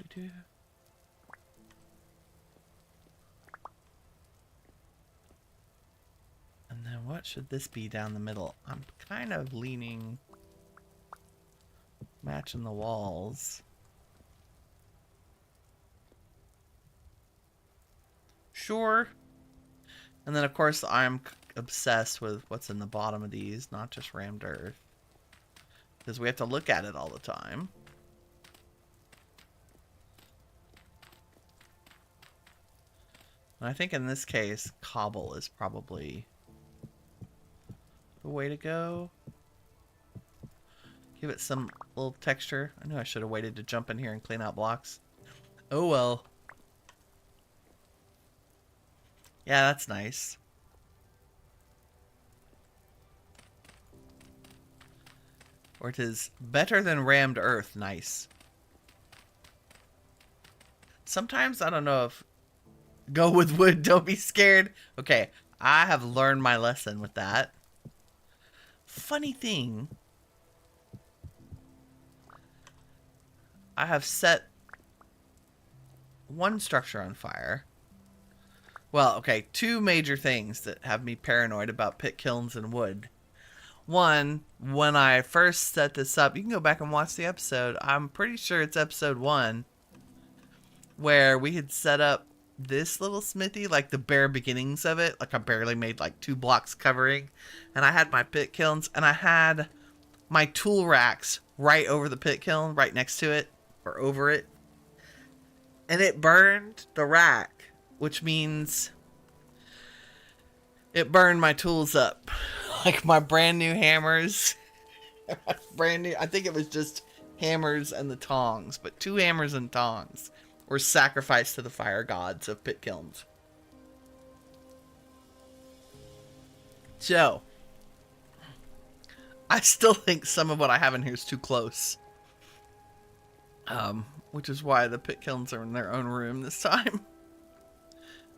Do. And then what should this be down the middle? I'm kind of leaning, matching the walls. Sure. And then of course I'm obsessed with what's in the bottom of these, not just rammed earth, because we have to look at it all the time. And I think in this case, cobble is probably the way to go. Give it some little texture. I knew I should have waited to jump in here and clean out blocks. Oh well. Yeah, that's nice. Or it is better than rammed earth. Nice. Sometimes, I don't know if... Go with wood, don't be scared. Okay, I have learned my lesson with that. Funny thing, I have set one structure on fire. Well, okay, two major things that have me paranoid about pit kilns and wood. One, when I first set this up, you can go back and watch the episode. I'm pretty sure it's episode 1, where we had set up this little smithy, like the bare beginnings of it. Like I barely made like 2 blocks covering. And I had my pit kilns, and I had my tool racks right over the pit kiln, right next to it, or over it. And it burned the rack, which means it burned my tools up. Like my brand new hammers. Brand new, I think it was just hammers and the tongs, but 2 hammers and tongs were sacrificed to the fire gods of pit kilns. So, I still think some of what I have in here is too close. Which is why the pit kilns are in their own room this time.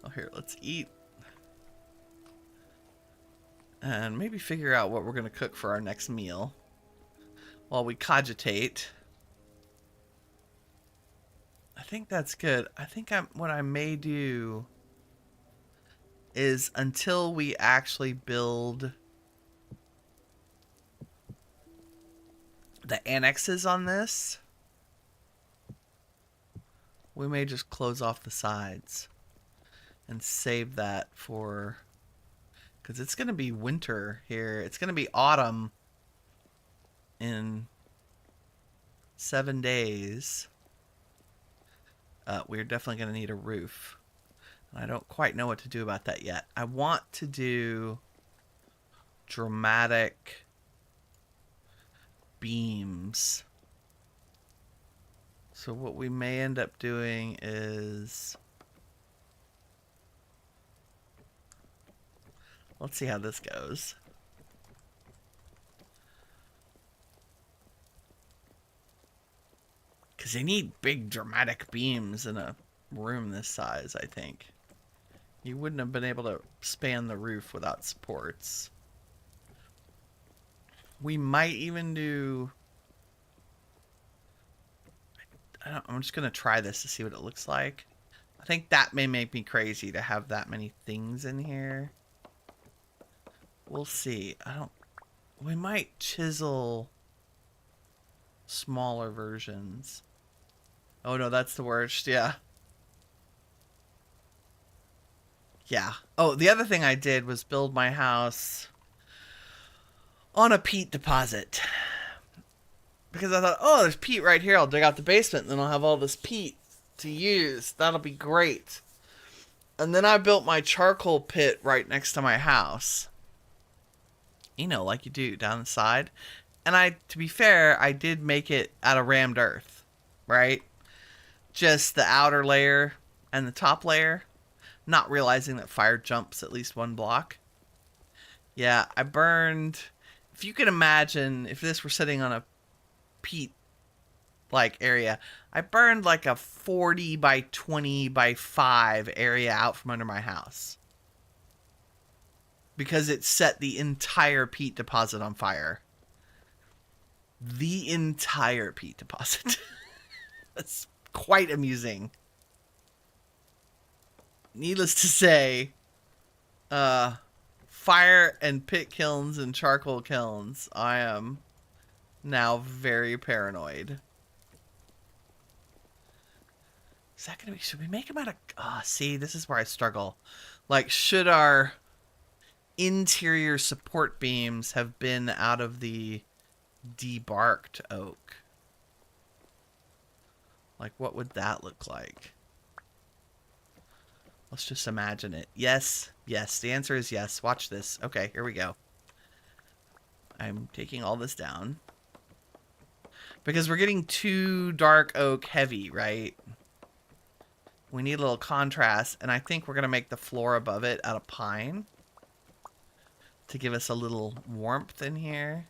Oh, here, let's eat. And maybe figure out what we're going to cook for our next meal while we cogitate. I think that's good. I think what I may do is, until we actually build the annexes on this, we may just close off the sides and save that for... Because it's going to be winter here. It's going to be autumn in 7 days. We're definitely going to need a roof. And I don't quite know what to do about that yet. I want to do dramatic beams. So what we may end up doing is... Let's see how this goes. Because they need big dramatic beams in a room this size, I think. You wouldn't have been able to span the roof without supports. We might even do... I'm just going to try this to see what it looks like. I think that may make me crazy to have that many things in here. We'll see. We might chisel smaller versions. Oh no, that's the worst. Yeah. Yeah. Oh, the other thing I did was build my house on a peat deposit. Because I thought, oh, there's peat right here. I'll dig out the basement and then I'll have all this peat to use. That'll be great. And then I built my charcoal pit right next to my house. You know, like you do down the side. And to be fair, I did make it out of rammed earth, right? Just the outer layer and the top layer, not realizing that fire jumps at least one block. Yeah, I burned. If you can imagine, if this were sitting on a peat like area, I burned like a 40 by 20 by 5 area out from under my house because it set the entire peat deposit on fire. The entire peat deposit. That's quite amusing. Needless to say, fire and pit kilns and charcoal kilns, I am now very paranoid. Is that gonna be? Should we make them out of? See, this is where I struggle. Like, should our interior support beams have been out of the debarked oak? Like, what would that look like? Let's just imagine it. Yes, yes. The answer is yes. Watch this. Okay, here we go. I'm taking all this down because we're getting too dark oak heavy, right? We need a little contrast, and I think we're going to make the floor above it out of pine to give us a little warmth in here.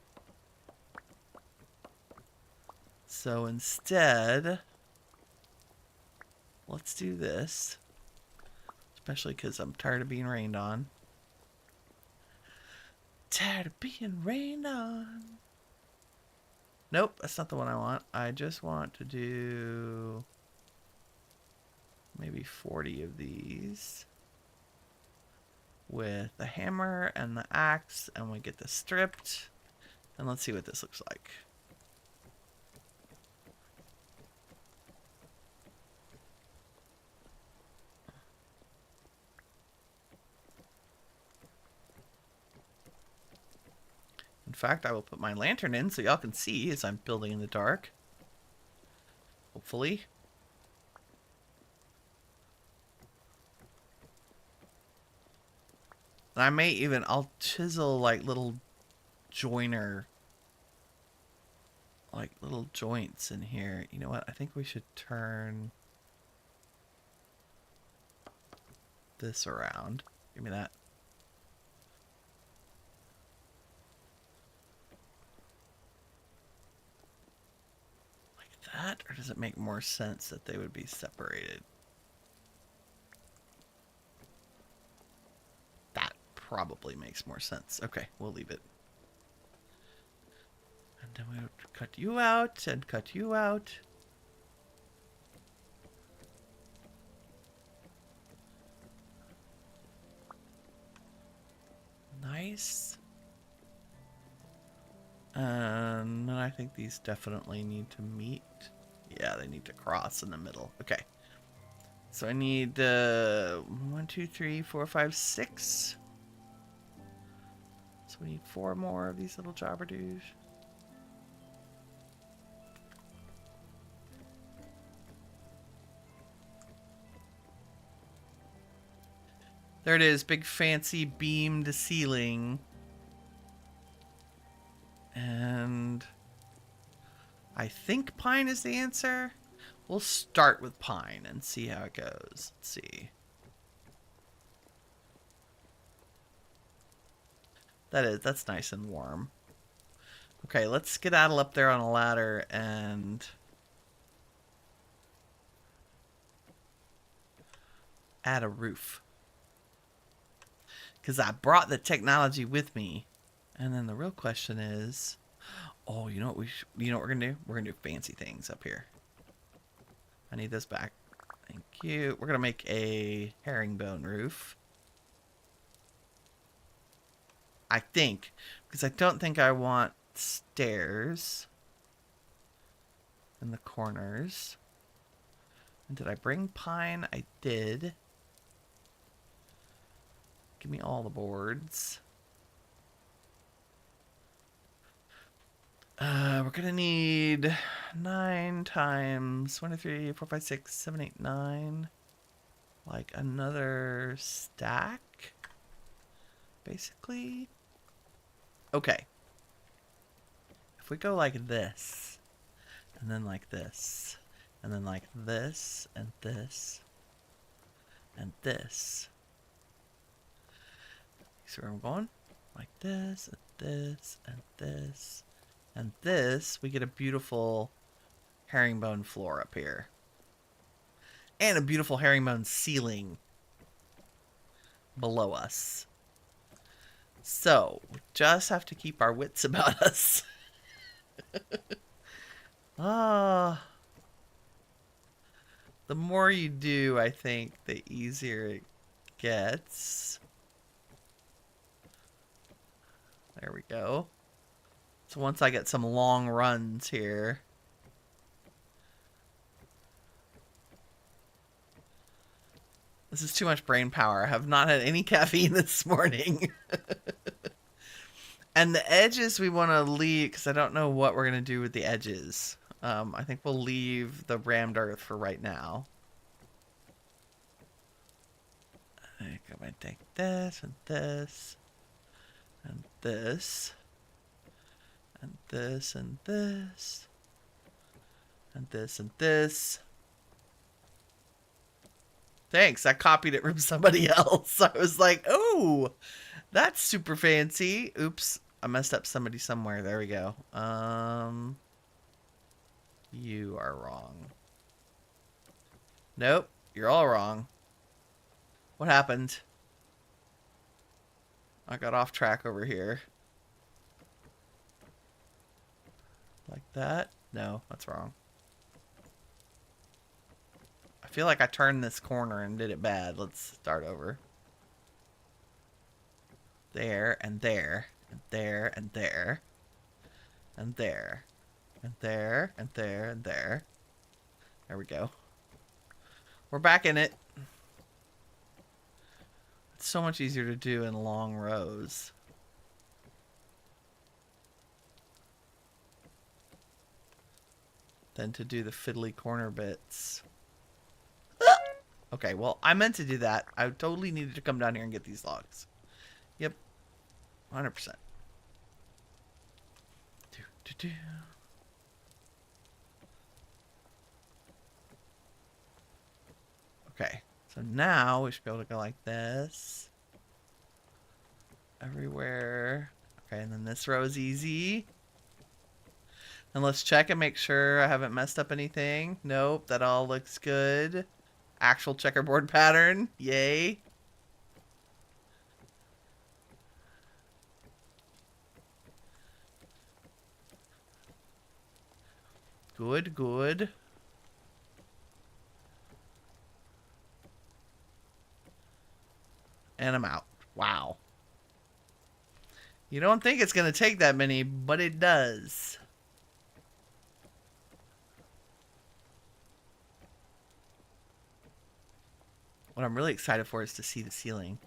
So instead, let's do this, especially because I'm tired of being rained on. Tired of being rained on. Nope, that's not the one I want. I just want to do maybe 40 of these with the hammer and the axe, and we get this stripped. And let's see what this looks like. In fact, I will put my lantern in so y'all can see as I'm building in the dark. Hopefully. And I may even, I'll chisel like little joiner, like little joints in here. You know what? I think we should turn this around. Give me that. Like that? Or does it make more sense that they would be separated? Probably makes more sense. Okay, we'll leave it. And then we'll cut you out and cut you out. Nice. And I think these definitely need to meet. Yeah, they need to cross in the middle. Okay. So I need 1, 2, 3, 4, 5, 6. So we need 4 more of these little jobberdoos. There it is, big fancy beamed ceiling. And I think pine is the answer. We'll start with pine and see how it goes. Let's see. That's nice and warm. Okay, let's skedaddle up there on a ladder and add a roof. Because I brought the technology with me. And then the real question is, oh, you know what we're gonna do? We're gonna do fancy things up here. I need this back. Thank you. We're gonna make a herringbone roof. I think, because I don't think I want stairs in the corners. And did I bring pine? I did. Give me all the boards. We're gonna need 9 times 1, 2, 3, 4, 5, 6, 7, 8, 9. like another stack, basically. Okay. If we go like this, and then like this, and then like this, and this, and this. See where I'm going? Like this, and this, and this, and this. We get a beautiful herringbone floor up here. And a beautiful herringbone ceiling below us. So, we just have to keep our wits about us. The more you do, I think, the easier it gets. There we go. So once I get some long runs here. This is too much brain power. I have not had any caffeine this morning. And the edges we want to leave, because I don't know what we're going to do with the edges. I think we'll leave the rammed earth for right now. I think I might take this, and this, and this, and this, and this, and this, and this. Thanks, I copied it from somebody else. I was like, oh, that's super fancy. Oops, I messed up somebody somewhere. There we go. You are wrong. Nope, you're all wrong. What happened? I got off track over here. Like that? No, that's wrong. I feel like I turned this corner and did it bad. Let's start over. There, and there, and there, and there, and there, and there, and there, and there. There we go. We're back in it. It's so much easier to do in long rows. Than to do the fiddly corner bits. Okay, well, I meant to do that. I totally needed to come down here and get these logs. Yep. 100%. Okay, so now we should be able to go like this. Everywhere. Okay, and then this row is easy. And let's check and make sure I haven't messed up anything. Nope, that all looks good. Actual checkerboard pattern. Yay. Good, good. And I'm out. Wow. You don't think it's going to take that many, but it does. What I'm really excited for is to see the ceiling.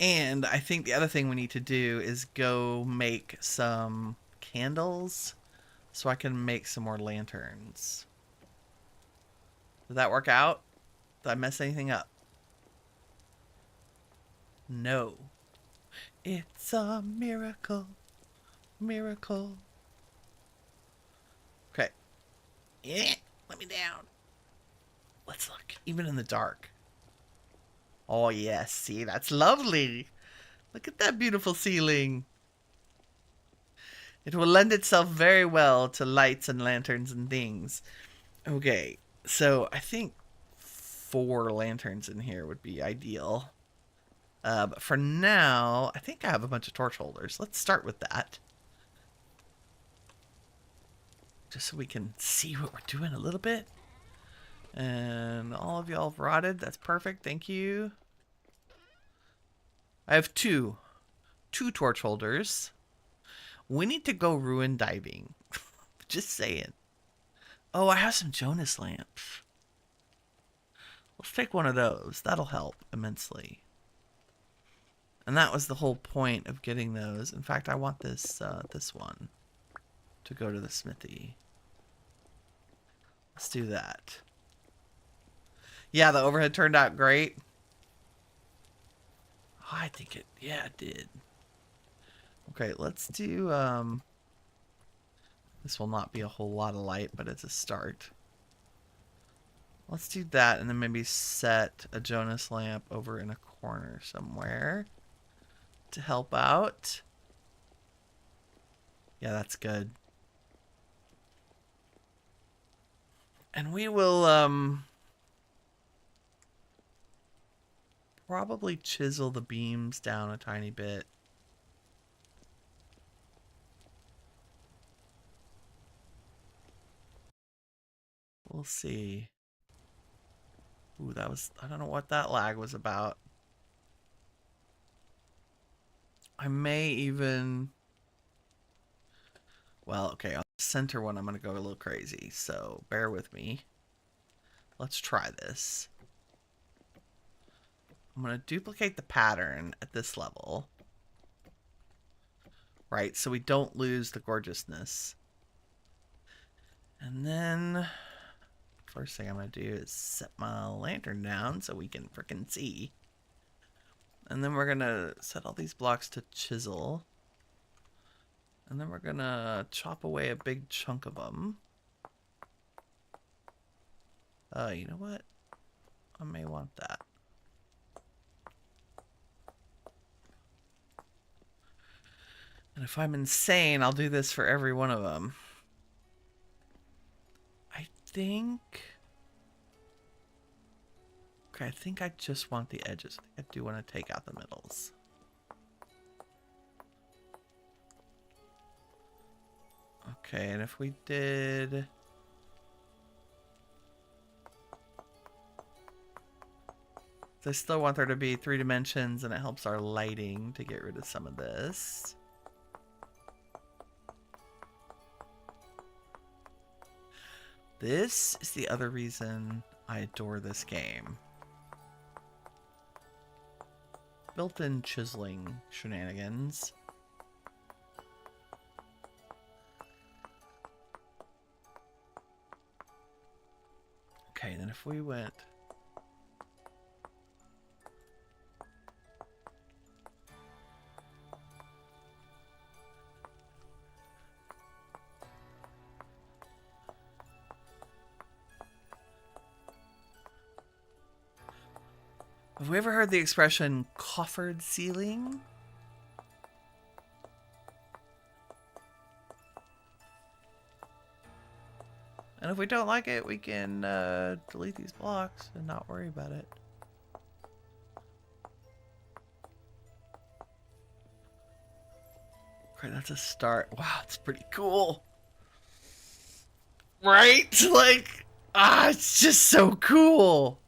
And I think the other thing we need to do is go make some candles so I can make some more lanterns. Did that work out? Did I mess anything up? No. It's a miracle. Miracle. Okay. Yeah, let me down. Let's look, even in the dark. Oh, yes, see, that's lovely. Look at that beautiful ceiling. It will lend itself very well to lights and lanterns and things. Okay, so I think 4 lanterns in here would be ideal. But for now, I think I have a bunch of torch holders. Let's start with that. Just so we can see what we're doing a little bit. And all of y'all have rotted. That's perfect. Thank you. I have two torch holders. We need to go ruin diving. Just saying. Oh, I have some Jonas lamps. Let's take one of those. That'll help immensely. And that was the whole point of getting those. In fact, I want this this one to go to the smithy. Let's do that. Yeah, the overhead turned out great. Oh, I think it, yeah, it did. Okay, let's do, this will not be a whole lot of light, but it's a start. Let's do that and then maybe set a Jonas lamp over in a corner somewhere to help out. Yeah, that's good. And we will, probably chisel the beams down a tiny bit. We'll see. Ooh, that was, I don't know what that lag was about. I may even, well, okay, on the center one, I'm going to go a little crazy, so bear with me. Let's try this. I'm going to duplicate the pattern at this level. Right, so we don't lose the gorgeousness. And then, first thing I'm going to do is set my lantern down so we can frickin' see. And then we're going to set all these blocks to chisel. And then we're going to chop away a big chunk of them. You know what? I may want that. And if I'm insane, I'll do this for every one of them. I think... Okay, I think I just want the edges. I do want to take out the middles. Okay, and if we did... I still want there to be 3 dimensions, and it helps our lighting to get rid of some of this. This is the other reason I adore this game. Built-in chiseling shenanigans. Okay, then if we went... Have we ever heard the expression coffered ceiling? And if we don't like it, we can delete these blocks and not worry about it. Okay, that's a start. Wow, it's pretty cool. Right? Like, it's just so cool.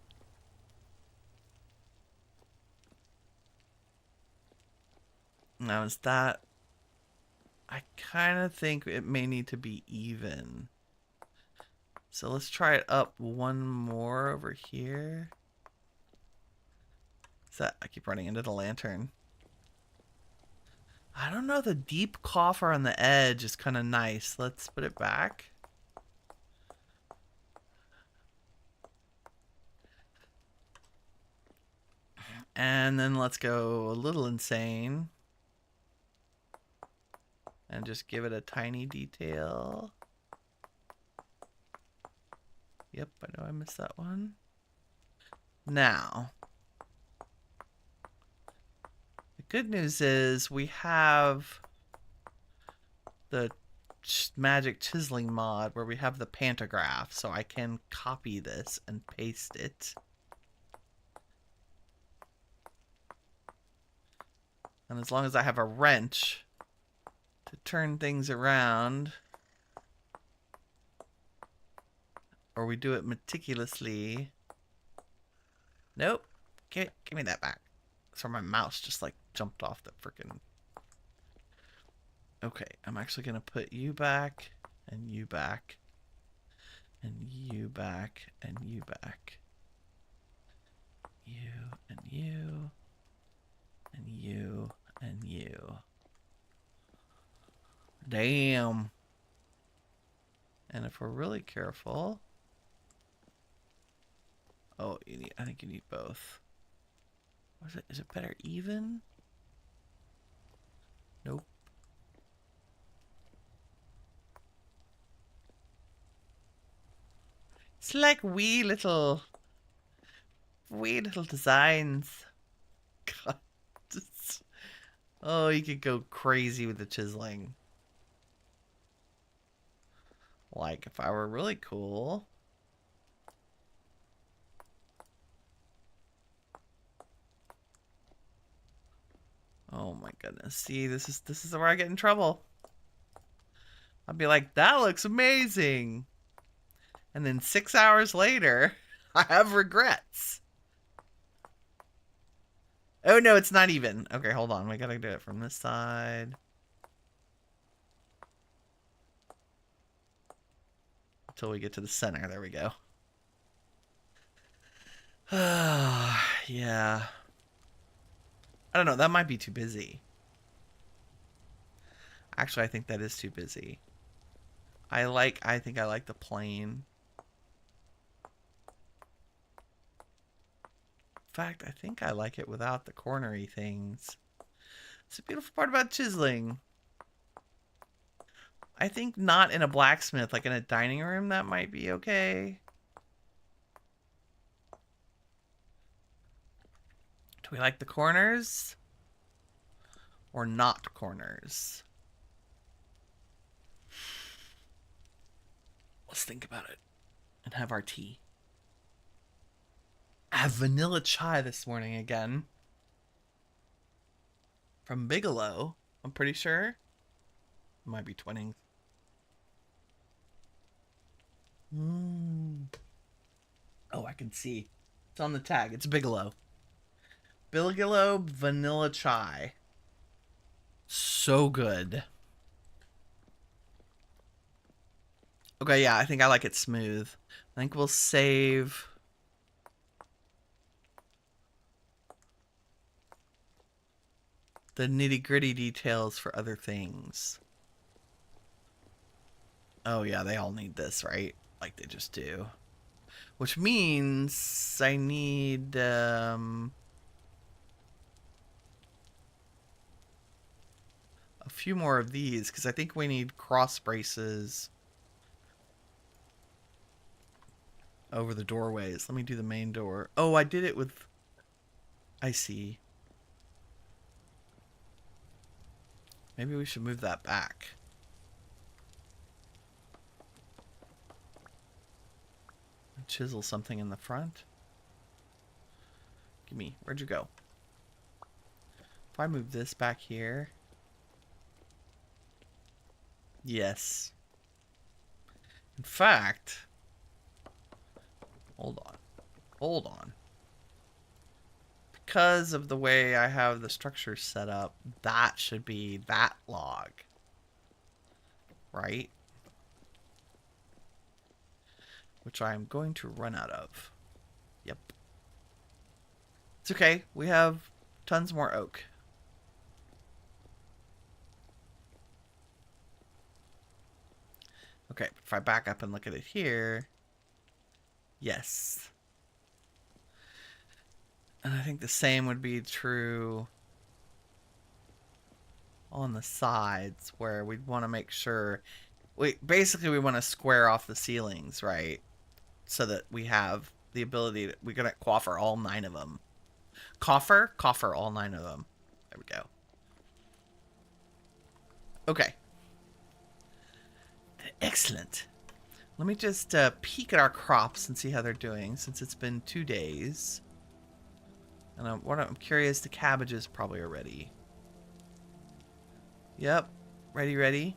Now, is that... I kind of think it may need to be even. So let's try it up one more over here. Is that... I keep running into the lantern. I don't know, the deep coffer on the edge is kind of nice. Let's put it back. And then let's go a little insane. And just give it a tiny detail. Yep, I know I missed that one. Now, the good news is we have the magic chiseling mod where we have the pantograph, so I can copy this and paste it. And as long as I have a wrench to turn things around, or we do it meticulously. Nope. Give me that back. So my mouse just like jumped off the freaking... Okay, I'm actually going to put you back, and you back, and you back, and you back. You, and you, and you, and you. Damn. And if we're really careful... Oh, I think you need both. Is it better even? Nope. It's like wee little designs. God, oh, you could go crazy with the chiseling. Like if I were really cool. Oh my goodness. See, this is where I get in trouble. I'd be like, that looks amazing. And then 6 hours later, I have regrets. Oh no, it's not even. Okay, hold on. We gotta do it from this side. Until we get to the center. There we go. Yeah. I don't know. That might be too busy. Actually, I think that is too busy. I think I like the plain. In fact, I think I like it without the cornery things. It's a beautiful part about chiseling. I think not in a blacksmith, like in a dining room, that might be okay. Do we like the corners? Or not corners? Let's think about it. And have our tea. I have vanilla chai this morning again. From Bigelow, I'm pretty sure. Might be Twinings. Oh, I can see. It's on the tag. It's Bigelow. Bigelow vanilla chai. So good. Okay, yeah, I think I like it smooth. I think we'll save the nitty-gritty details for other things. Oh yeah, they all need this, right? Like they just do. Which means I need a few more of these, because I think we need cross braces over the doorways. Let me do the main door. Oh, I did it with... I see. Maybe we should move that back. Chisel something in the front. Gimme. Where'd you go? If I move this back here... Yes. In fact... Hold on. Hold on. Because of the way I have the structure set up, that should be that log. Right? Which I'm going to run out of. Yep. It's okay. We have tons more oak. Okay, if I back up and look at it here... Yes. And I think the same would be true on the sides, where we'd want to make sure... Basically, we want to square off the ceilings, right? So that we have the ability to... We're going to coffer all 9 of them. Coffer? Coffer all 9 of them. There we go. Okay. Excellent. Let me just peek at our crops and see how they're doing, since it's been 2 days. And I'm curious, the cabbages probably are ready. Yep. Ready.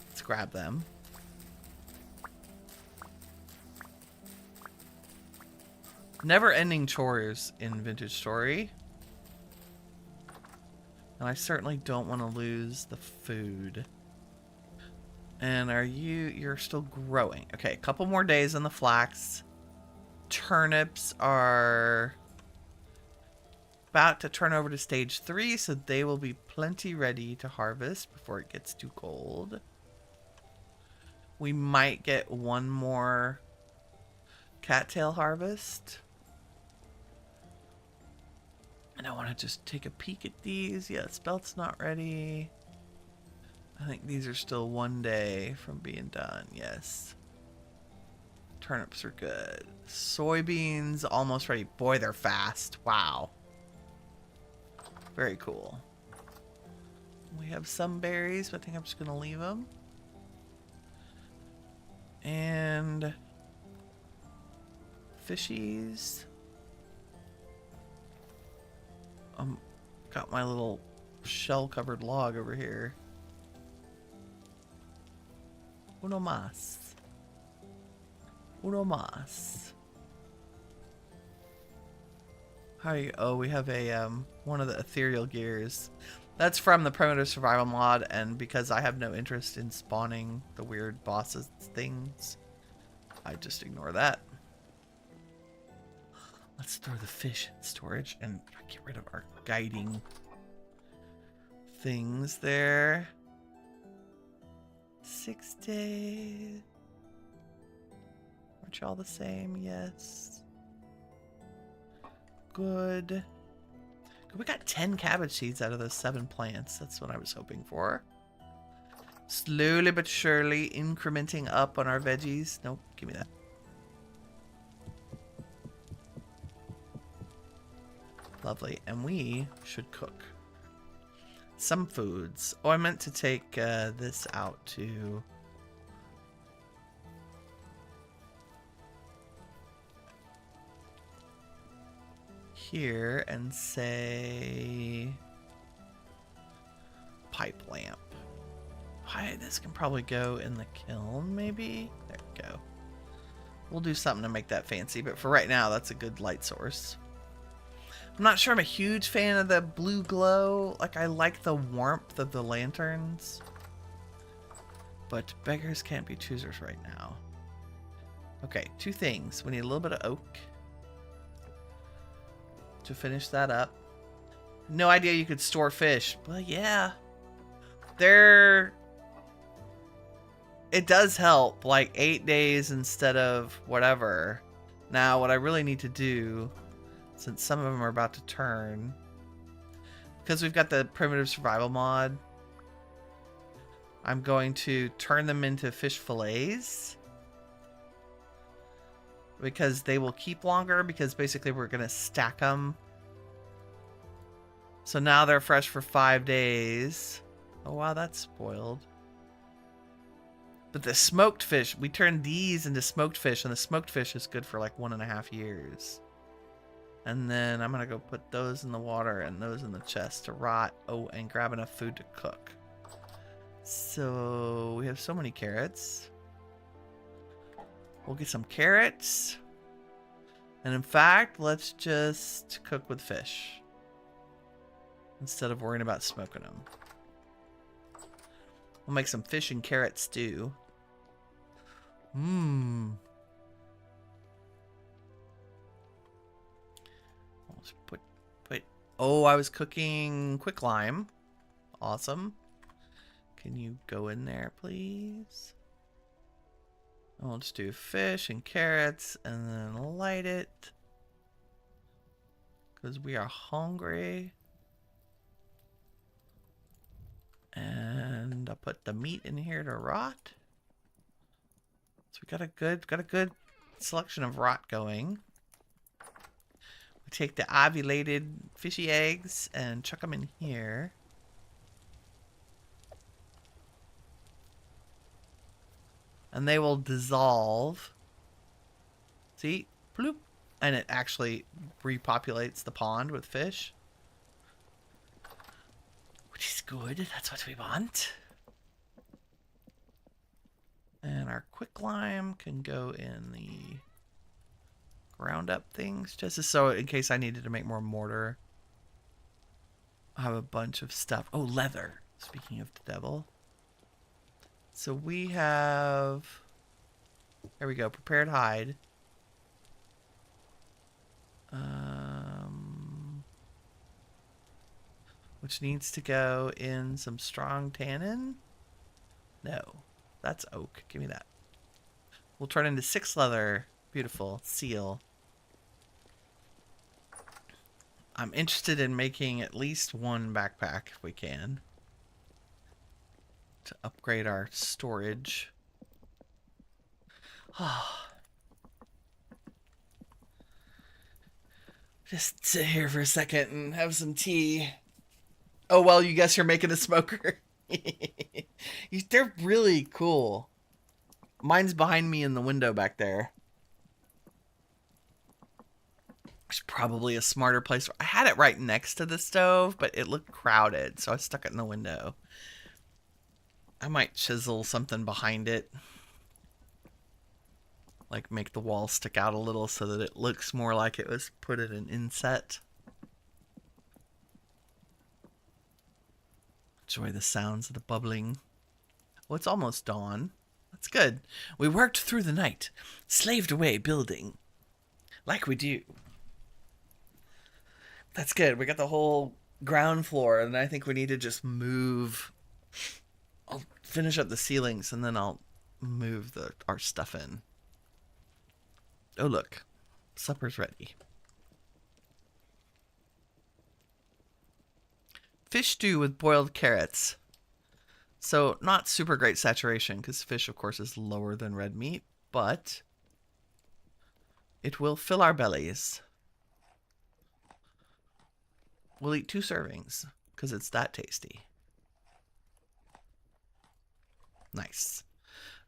Let's grab them. Never-ending chores in Vintage Story. And I certainly don't want to lose the food. And you're still growing. Okay, a couple more days on the flax. Turnips are about to turn over to stage 3, so they will be plenty ready to harvest before it gets too cold. We might get one more cattail harvest. And I want to just take a peek at these. Yeah, spelt's not ready. I think these are still 1 day from being done. Yes. Turnips are good. Soybeans almost ready. Boy, they're fast. Wow. Very cool. We have some berries, but I think I'm just going to leave them. And fishies. Got my little shell-covered log over here. Uno más. Uno más. Hi. Oh, we have a one of the ethereal gears. That's from the primitive survival mod, and because I have no interest in spawning the weird bosses things, I just ignore that. Let's throw the fish in storage and get rid of our guiding things there. 6 days. Aren't you all the same? Yes. Good. We got 10 cabbage seeds out of those 7 plants. That's what I was hoping for. Slowly but surely incrementing up on our veggies. Nope, give me that. Lovely. And we should cook some foods. Oh, I meant to take this out to here and say pipe lamp. Hi, this can probably go in the kiln, maybe? There we go. We'll do something to make that fancy, but for right now, that's a good light source. I'm not sure I'm a huge fan of the blue glow. Like, I like the warmth of the lanterns. But beggars can't be choosers right now. Okay, 2 things. We need a little bit of oak to finish that up. No idea you could store fish. But yeah. It does help. Like 8 days instead of whatever. Now, what I really need to do, since some of them are about to turn, because we've got the primitive survival mod, I'm going to turn them into fish fillets. Because they will keep longer, because basically we're going to stack them. So now they're fresh for 5 days. Oh wow, that's spoiled. But the smoked fish, we turned these into smoked fish, and the smoked fish is good for like 1.5 years. And then I'm going to go put those in the water and those in the chest to rot. Oh, and grab enough food to cook. So we have so many carrots. We'll get some carrots. And in fact, let's just cook with fish instead of worrying about smoking them. We'll make some fish and carrot stew. Mmm. Let's put. Oh, I was cooking quicklime. Awesome. Can you go in there, please? I'll just do fish and carrots and then light it. Because we are hungry. And I'll put the meat in here to rot. So we got a good selection of rot going. We take the ovulated fishy eggs and chuck them in here. And they will dissolve. See? Bloop. And it actually repopulates the pond with fish. Which is good. That's what we want. And our quicklime can go in the ground up things. Just so in case I needed to make more mortar. I have a bunch of stuff. Oh, leather. Speaking of the devil. So we have, there we go, prepared hide. Which needs to go in some strong tannin. No, that's oak. Give me that. We'll turn into 6 leather Beautiful. Seal. I'm interested in making at least one backpack if we can. To upgrade our storage. Just sit here for a second and have some tea. Oh, well, you guess you're making a smoker. They're really cool. Mine's behind me in the window back there. There's probably a smarter place. I had it right next to the stove, but it looked crowded, so I stuck it in the window. I might chisel something behind it. Like make the wall stick out a little so that it looks more like it was put in an inset. Enjoy the sounds of the bubbling. Well, it's almost dawn. That's good. We worked through the night, slaved away building. Like we do. That's good. We got the whole ground floor, and I think we need to just move. I'll finish up the ceilings, and then I'll move our stuff in. Oh, look. Supper's ready. Fish stew with boiled carrots. So, not super great saturation, because fish, of course, is lower than red meat, but it will fill our bellies. We'll eat 2 servings, because it's that tasty. Nice.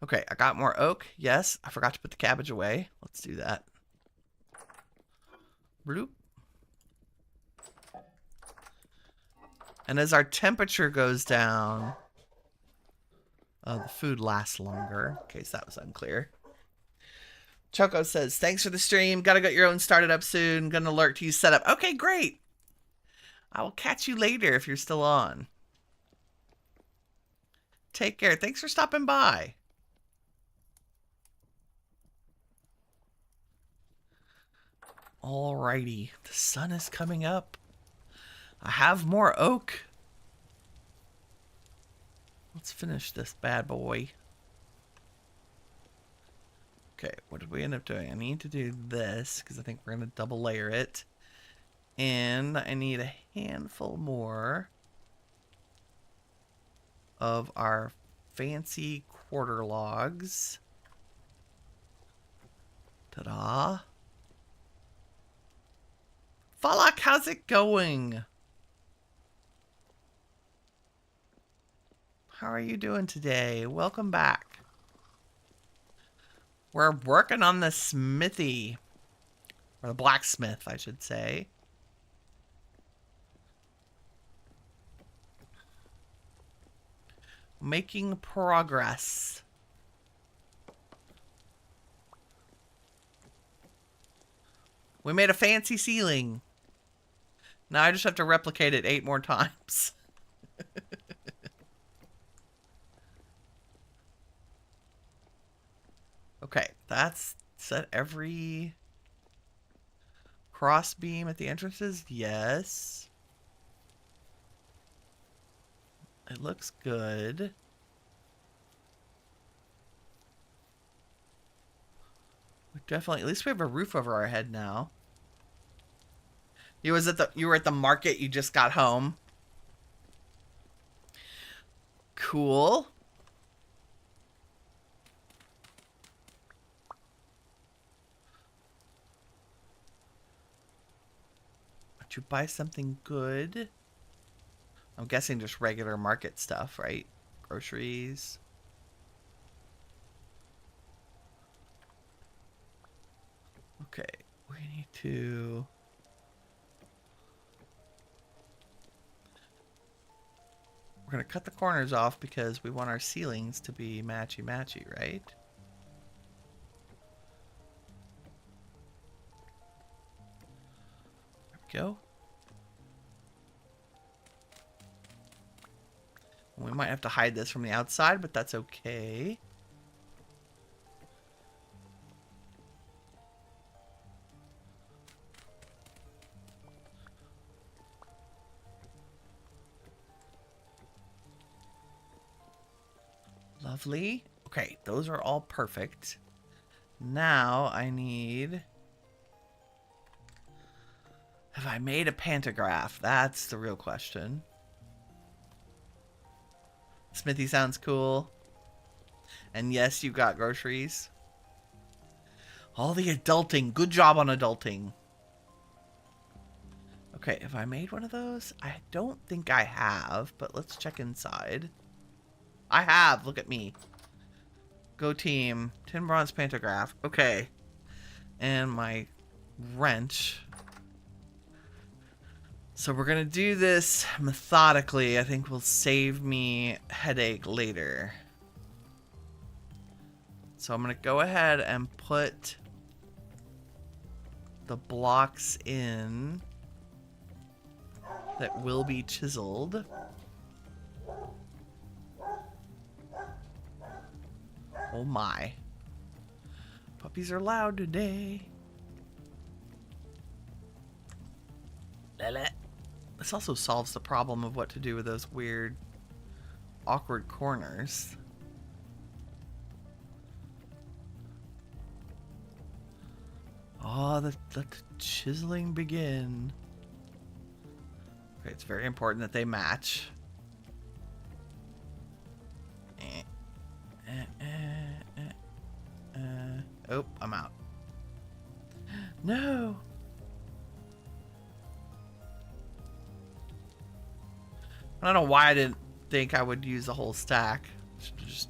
Okay, I got more oak. Yes, I forgot to put the cabbage away. Let's do that. Bloop. And as our temperature goes down, the food lasts longer, in case that was unclear. Choco says, thanks for the stream. Gotta get your own started up soon. Gonna lurk to use setup. Okay, great. I will catch you later if you're still on. Take care. Thanks for stopping by. Alrighty. The sun is coming up. I have more oak. Let's finish this bad boy. Okay, what did we end up doing? I need to do this because I think we're going to double layer it. And I need a handful more of our fancy quarter logs. Ta-da. Falak, how's it going? How are you doing today? Welcome back. We're working on the smithy. Or the blacksmith, I should say. Making progress. We made a fancy ceiling. Now I just have to replicate it 8 more times. Okay, that's set every cross beam at the entrances. Yes. It looks good. We definitely, at least we have a roof over our head now. You were at the market, you just got home. Cool. Would you buy something good? I'm guessing just regular market stuff, right? Groceries. Okay, we need to... We're going to cut the corners off because we want our ceilings to be matchy-matchy, right? There we go. We might have to hide this from the outside, but that's okay. Lovely. Okay, those are all perfect. Now I need... Have I made a pantograph? That's the real question. Smithy sounds cool. And yes, you've got groceries. All the adulting. Good job on adulting. Okay, have I made one of those? I don't think I have, but let's check inside. I have. Look at me. Go team. Tin bronze pantograph. Okay. And my wrench. So we're going to do this methodically. I think will save me headache later. So I'm going to go ahead and put the blocks in that will be chiseled. Oh my. Puppies are loud today. Lele. This also solves the problem of what to do with those weird, awkward corners. Oh, let the chiseling begin. Okay, it's very important that they match. Oh, I'm out. No! I don't know why I didn't think I would use the whole stack. Should have just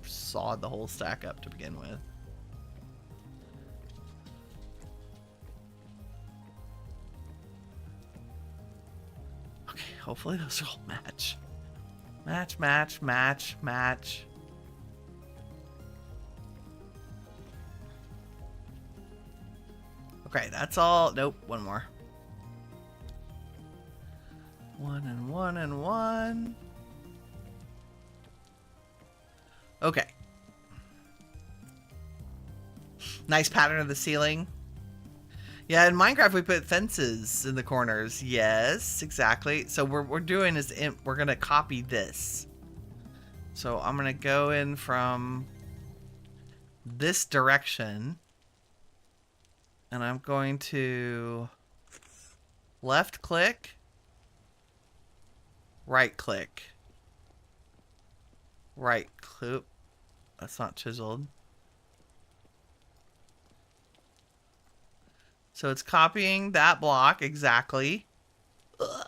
sawed the whole stack up to begin with. Okay, hopefully those all match. Match, match, match, match. Okay, that's all. Nope, one more. One and one and one. Okay. Nice pattern of the ceiling. Yeah, in Minecraft we put fences in the corners. Yes, exactly. So what we're doing is we're gonna copy this. So I'm gonna go in from this direction, and I'm going to left click, right click, right click. That's not chiseled. So it's copying that block exactly. Ugh.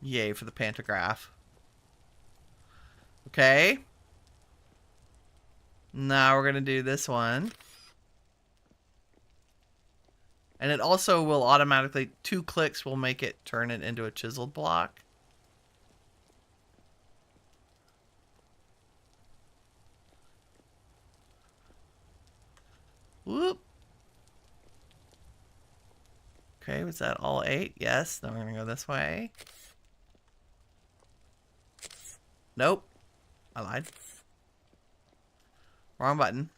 Yay for the pantograph. Okay. Now we're going to do this one. And it also will automatically, 2 clicks will make it turn it into a chiseled block. Whoop. Okay, was that all 8? Yes. Then we're going to go this way. Nope. I lied. Wrong button.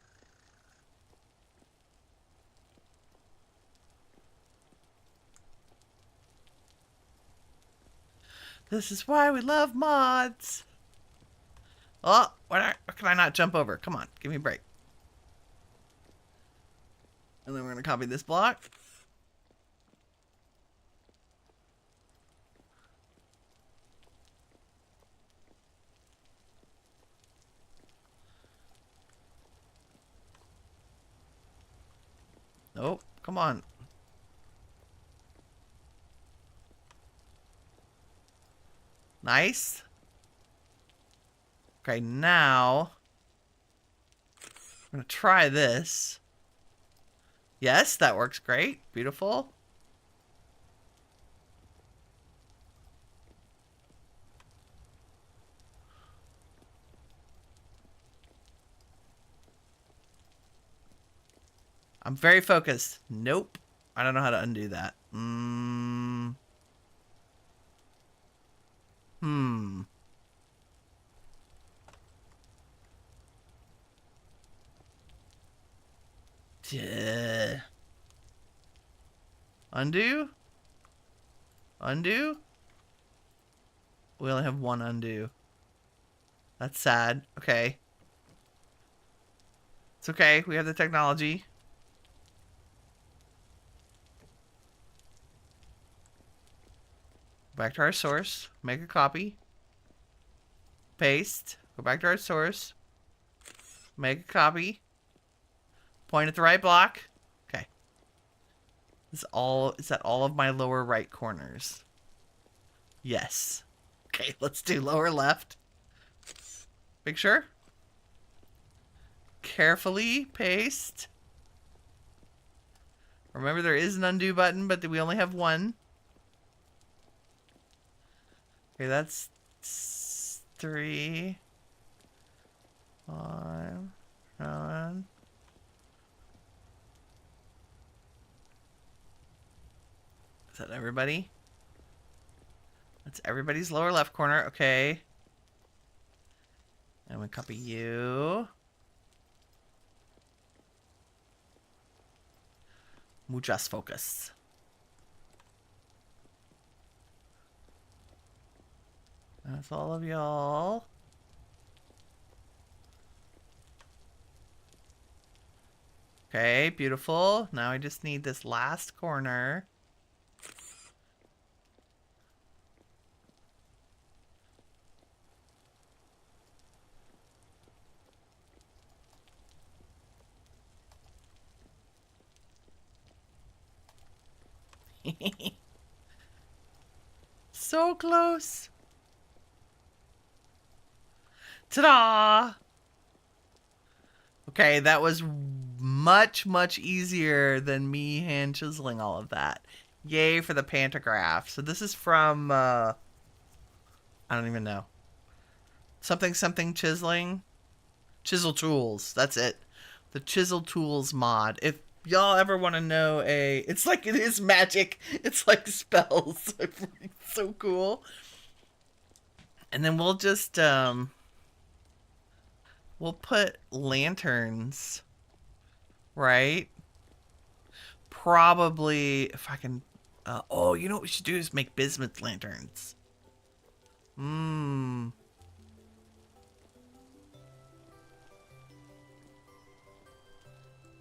This is why we love mods. Oh, what can I not jump over? Come on, give me a break. And then we're going to copy this block. Nope, come on. Nice. Okay, now I'm going to try this. Yes, that works great. Beautiful. I'm very focused. Nope. I don't know how to undo that. Duh. Undo? Undo? We only have one undo. That's sad. Okay. It's okay. We have the technology. Back to our source. Make a copy. Paste. Go back to our source. Make a copy. Point at the right block. Okay. Is that all of my lower right corners? Yes. Okay, let's do lower left. Make sure. Carefully paste. Remember, there is an undo button, but we only have one. Okay, that's 3, 5, 7. Is that everybody? That's everybody's lower left corner. Okay. And we copy you. Muchas focus. That's all of y'all. Okay, beautiful. Now I just need this last corner. So close. Ta-da! Okay, that was much, much easier than me hand chiseling all of that. Yay for the pantograph. So this is from, I don't even know. Something chiseling. Chisel Tools. That's it. The Chisel Tools mod. If y'all ever want to know it's like it is magic. It's like spells. It's so cool. And then we'll just, we'll put lanterns, right? Probably, if I can, oh, you know what we should do is make bismuth lanterns.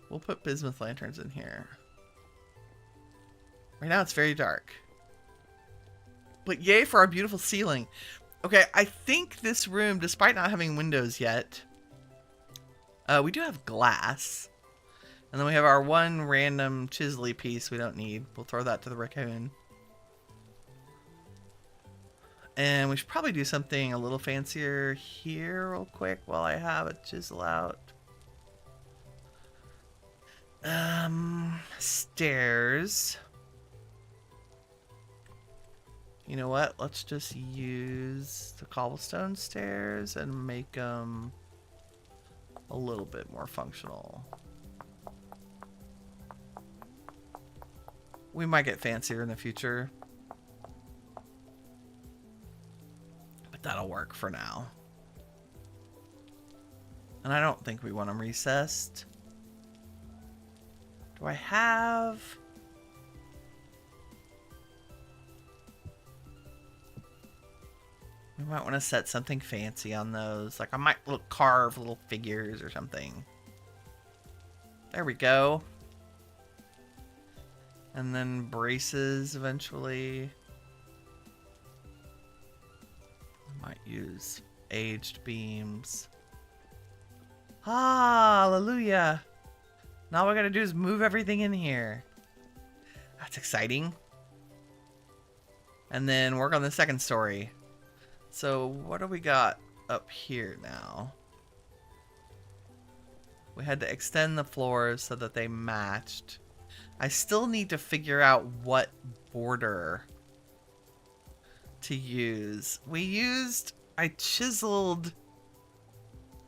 We'll put bismuth lanterns in here. Right now it's very dark. But yay for our beautiful ceiling. Okay, I think this room, despite not having windows yet, we do have glass. And then we have our one random chisely piece we don't need. We'll throw that to the raccoon. And we should probably do something a little fancier here real quick while I have a chisel out. Stairs. You know what? Let's just use the cobblestone stairs and make them a little bit more functional. We might get fancier in the future, but that'll work for now. And I don't think we want them recessed. Do I have... We might want to set something fancy on those. Like I might carve little figures or something. There we go. And then braces eventually. Might use aged beams. Hallelujah. Now all we gotta do is move everything in here. That's exciting. And then work on the second story. So what do we got up here now? We had to extend the floors so that they matched. I still need to figure out what border to use. I chiseled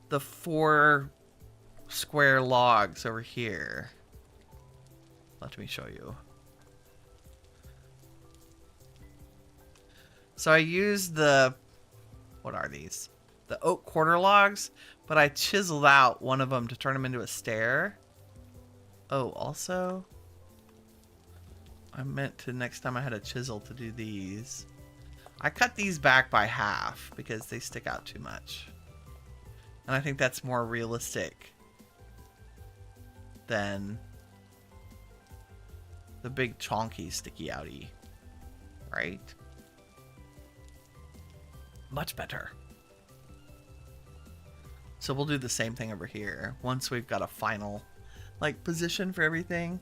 the 4 square logs over here. Let me show you. So I used the, what are these? The oak quarter logs, but I chiseled out one of them to turn them into a stair. Oh, also, I meant to next time I had a chisel to do these. I cut these back by half because they stick out too much. And I think that's more realistic than the big chonky sticky outy, right? Much better. So we'll do the same thing over here once we've got a final like position for everything.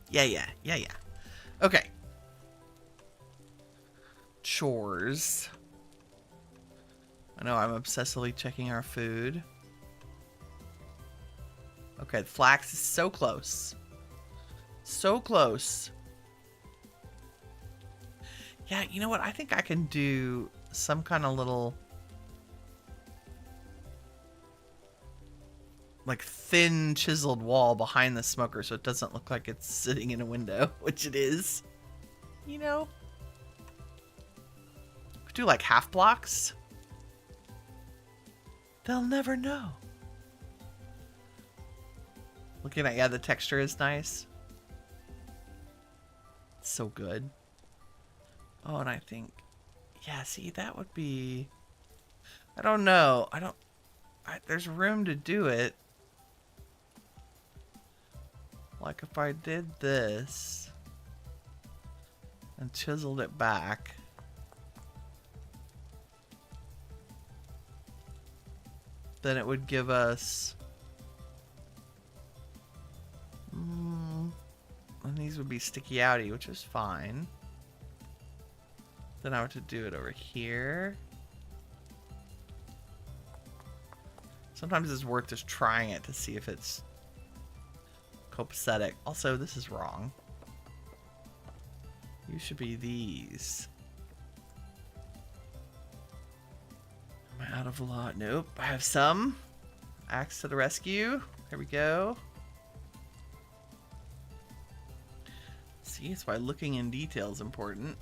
Yeah. Okay. Chores. I know I'm obsessively checking our food. Okay, the flax is so close. So close. Yeah, you know what? I think I can do some kind of little like thin chiseled wall behind the smoker so it doesn't look like it's sitting in a window, which it is. You know? Could do like half blocks. They'll never know. Looking at, yeah, the texture is nice. It's so good. Oh, and I think, yeah, see, that would be, I don't know. There's room to do it. Like if I did this and chiseled it back. Then it would give us, and these would be sticky outy, which is fine. Then I would have to do it over here. Sometimes it's worth just trying it to see if it's copacetic. Also, this is wrong. You should be these. Am I out of a lot? Nope. I have some. Axe to the rescue. Here we go. See, it's why looking in detail is important.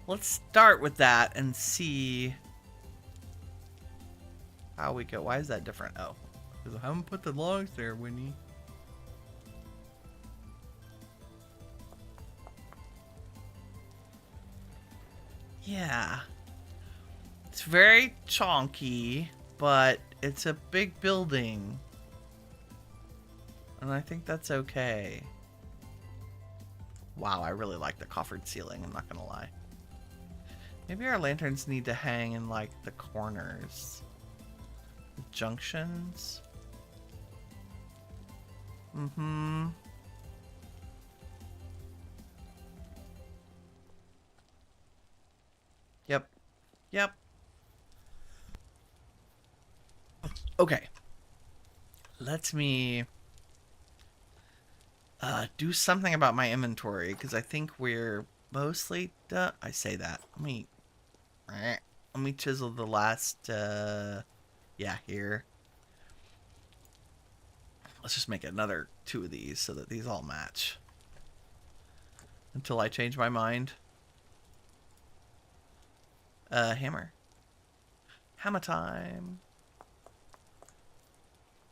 Let's start with that and see how we go. Why is that different? Oh, because I haven't put the logs there, Winnie. Yeah. It's very chonky, but it's a big building. And I think that's okay. Wow, I really like the coffered ceiling, I'm not gonna lie. Maybe our lanterns need to hang in like the corners. The junctions. Yep. Okay. Let me do something about my inventory, because I think we're mostly done. I say that. Let me chisel the last, yeah, here. Let's just make another 2 of these so that these all match. Until I change my mind. Hammer. Hammer time.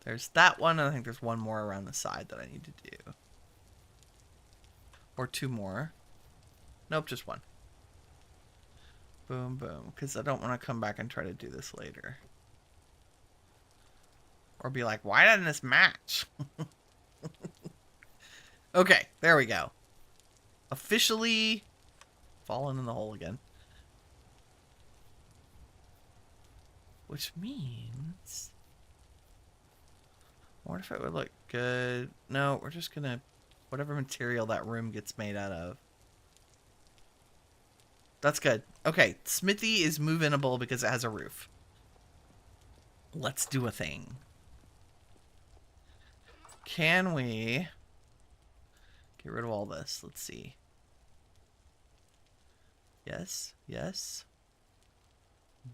There's that one, and I think there's one more around the side that I need to do. Or 2 more. Nope, just 1. Boom, boom. Because I don't want to come back and try to do this later. Or be like, why doesn't this match? Okay, there we go. Officially fallen in the hole again. Which means... what if it would look good? No, we're just gonna... whatever material that room gets made out of. That's good. Okay, Smithy is move-inable because it has a roof. Let's do a thing. Can we get rid of all this? Let's see. Yes, yes.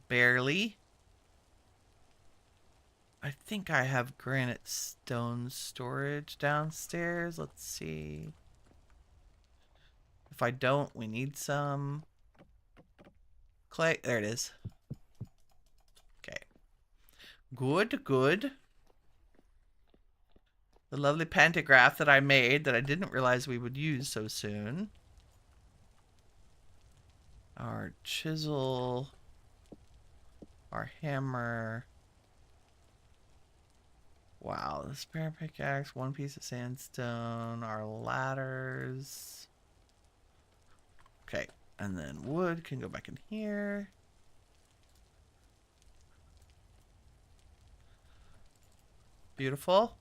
Barely. I think I have granite stone storage downstairs. Let's see. If I don't, we need some clay. There it is. Okay. Good, good. The lovely pantograph that I made that I didn't realize we would use so soon. our chisel, our hammer. Wow, the spare pickaxe, one piece of sandstone, our ladders. Okay, and then wood can go back in here. Beautiful.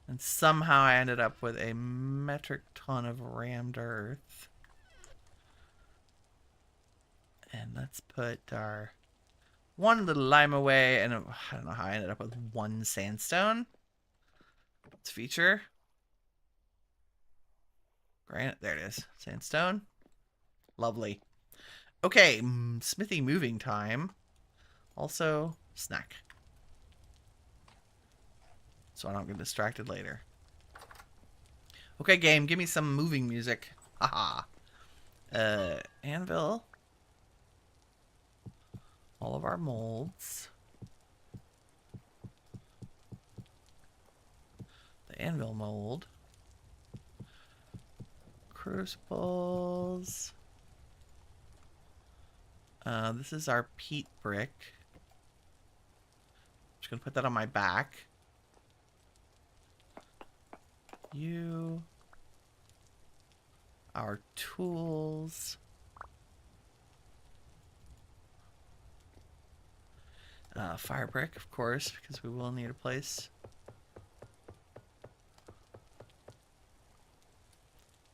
And somehow I ended up with a metric ton of rammed earth. And let's put our one little lime away, and I don't know how I ended up with one sandstone. Let's feature. Granite, there it is. Sandstone. Lovely. Okay, smithy moving time. Also, snack. So I don't get distracted later. Okay, game, give me some moving music. Haha. Anvil. All of our molds. The anvil mold. Crucibles. This is our peat brick. Just gonna put that on my back. You. Our tools. Fire brick, of course, because we will need a place.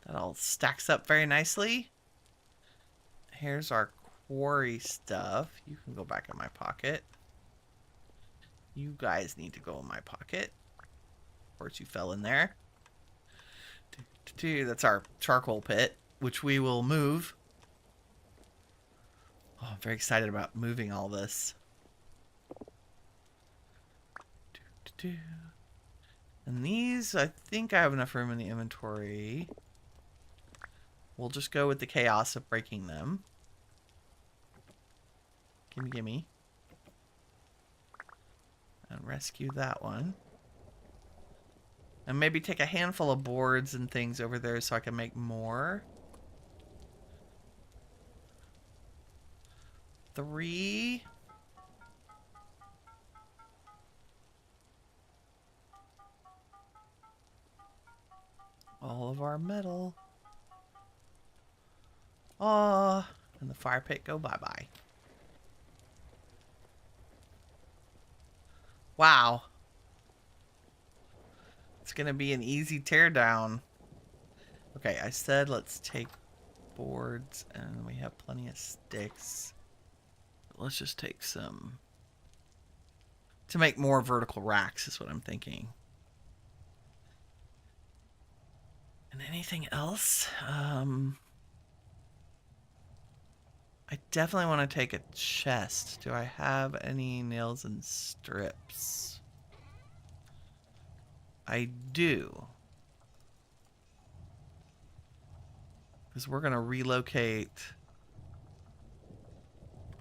That all stacks up very nicely. Here's our quarry stuff. You can go back in my pocket. You guys need to go in my pocket. Of course, you fell in there. That's our charcoal pit, which we will move. Oh, I'm very excited about moving all this. And these, I think I have enough room in the inventory. We'll just go with the chaos of breaking them. Gimme, gimme. And rescue that one. And maybe take a handful of boards and things over there so I can make more. 3. All of our metal. Aw, and the fire pit go bye-bye. Wow. It's gonna be an easy teardown. Okay, I said let's take boards, and we have plenty of sticks. Let's just take some to make more vertical racks is what I'm thinking. And anything else? I definitely want to take a chest. Do I have any nails and strips? I do. Because we're going to relocate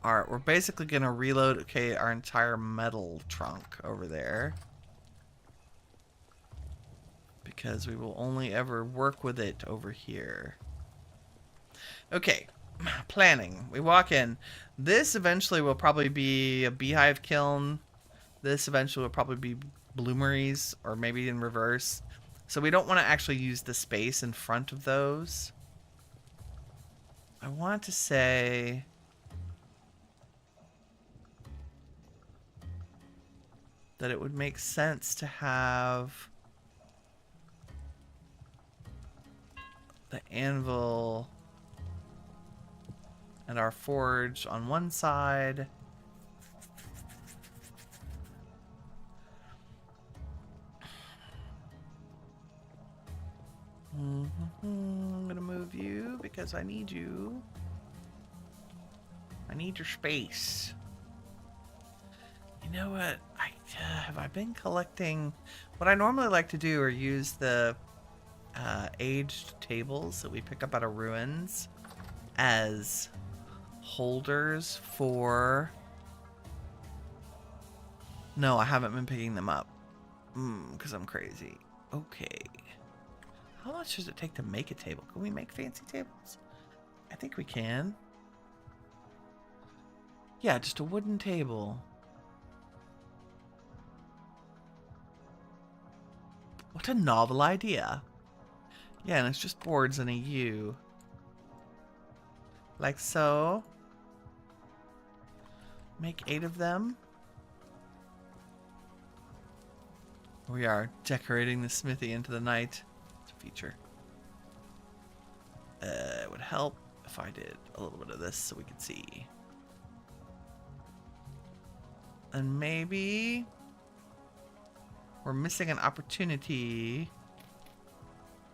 we're basically going to relocate our entire metal trunk over there. Because we will only ever work with it over here. Okay, planning. We walk in. This eventually will probably be a beehive kiln. This eventually will probably be bloomeries, or maybe in reverse. So we don't want to actually use the space in front of those. I want to say that it would make sense to have the anvil and our forge on one side. I'm gonna move you because I need you. I need your space. You know what? Have I been collecting? What I normally like to do are use the aged tables that we pick up out of ruins as holders for... No, I haven't been picking them up. Because I'm crazy. Okay. How much does it take to make a table? Can we make fancy tables? I think we can. Yeah, just a wooden table. What a novel idea. Yeah, and it's just boards and a U. Like so. Make 8 of them. We are decorating the smithy into the night. It's a feature. It would help if I did a little bit of this so we could see. And maybe we're missing an opportunity.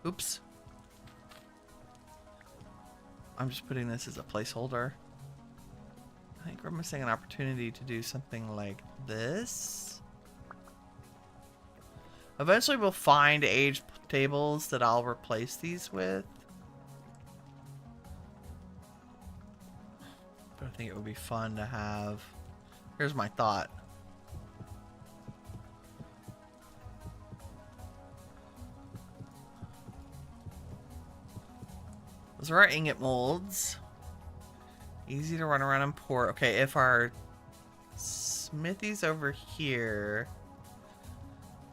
Oops. I'm just putting this as a placeholder. I think we're missing an opportunity to do something like this. Eventually we'll find age tables that I'll replace these with. But I think it would be fun to have... Here's my thought. Those are our ingot molds. Easy to run around and pour. Okay, if our smithy's over here,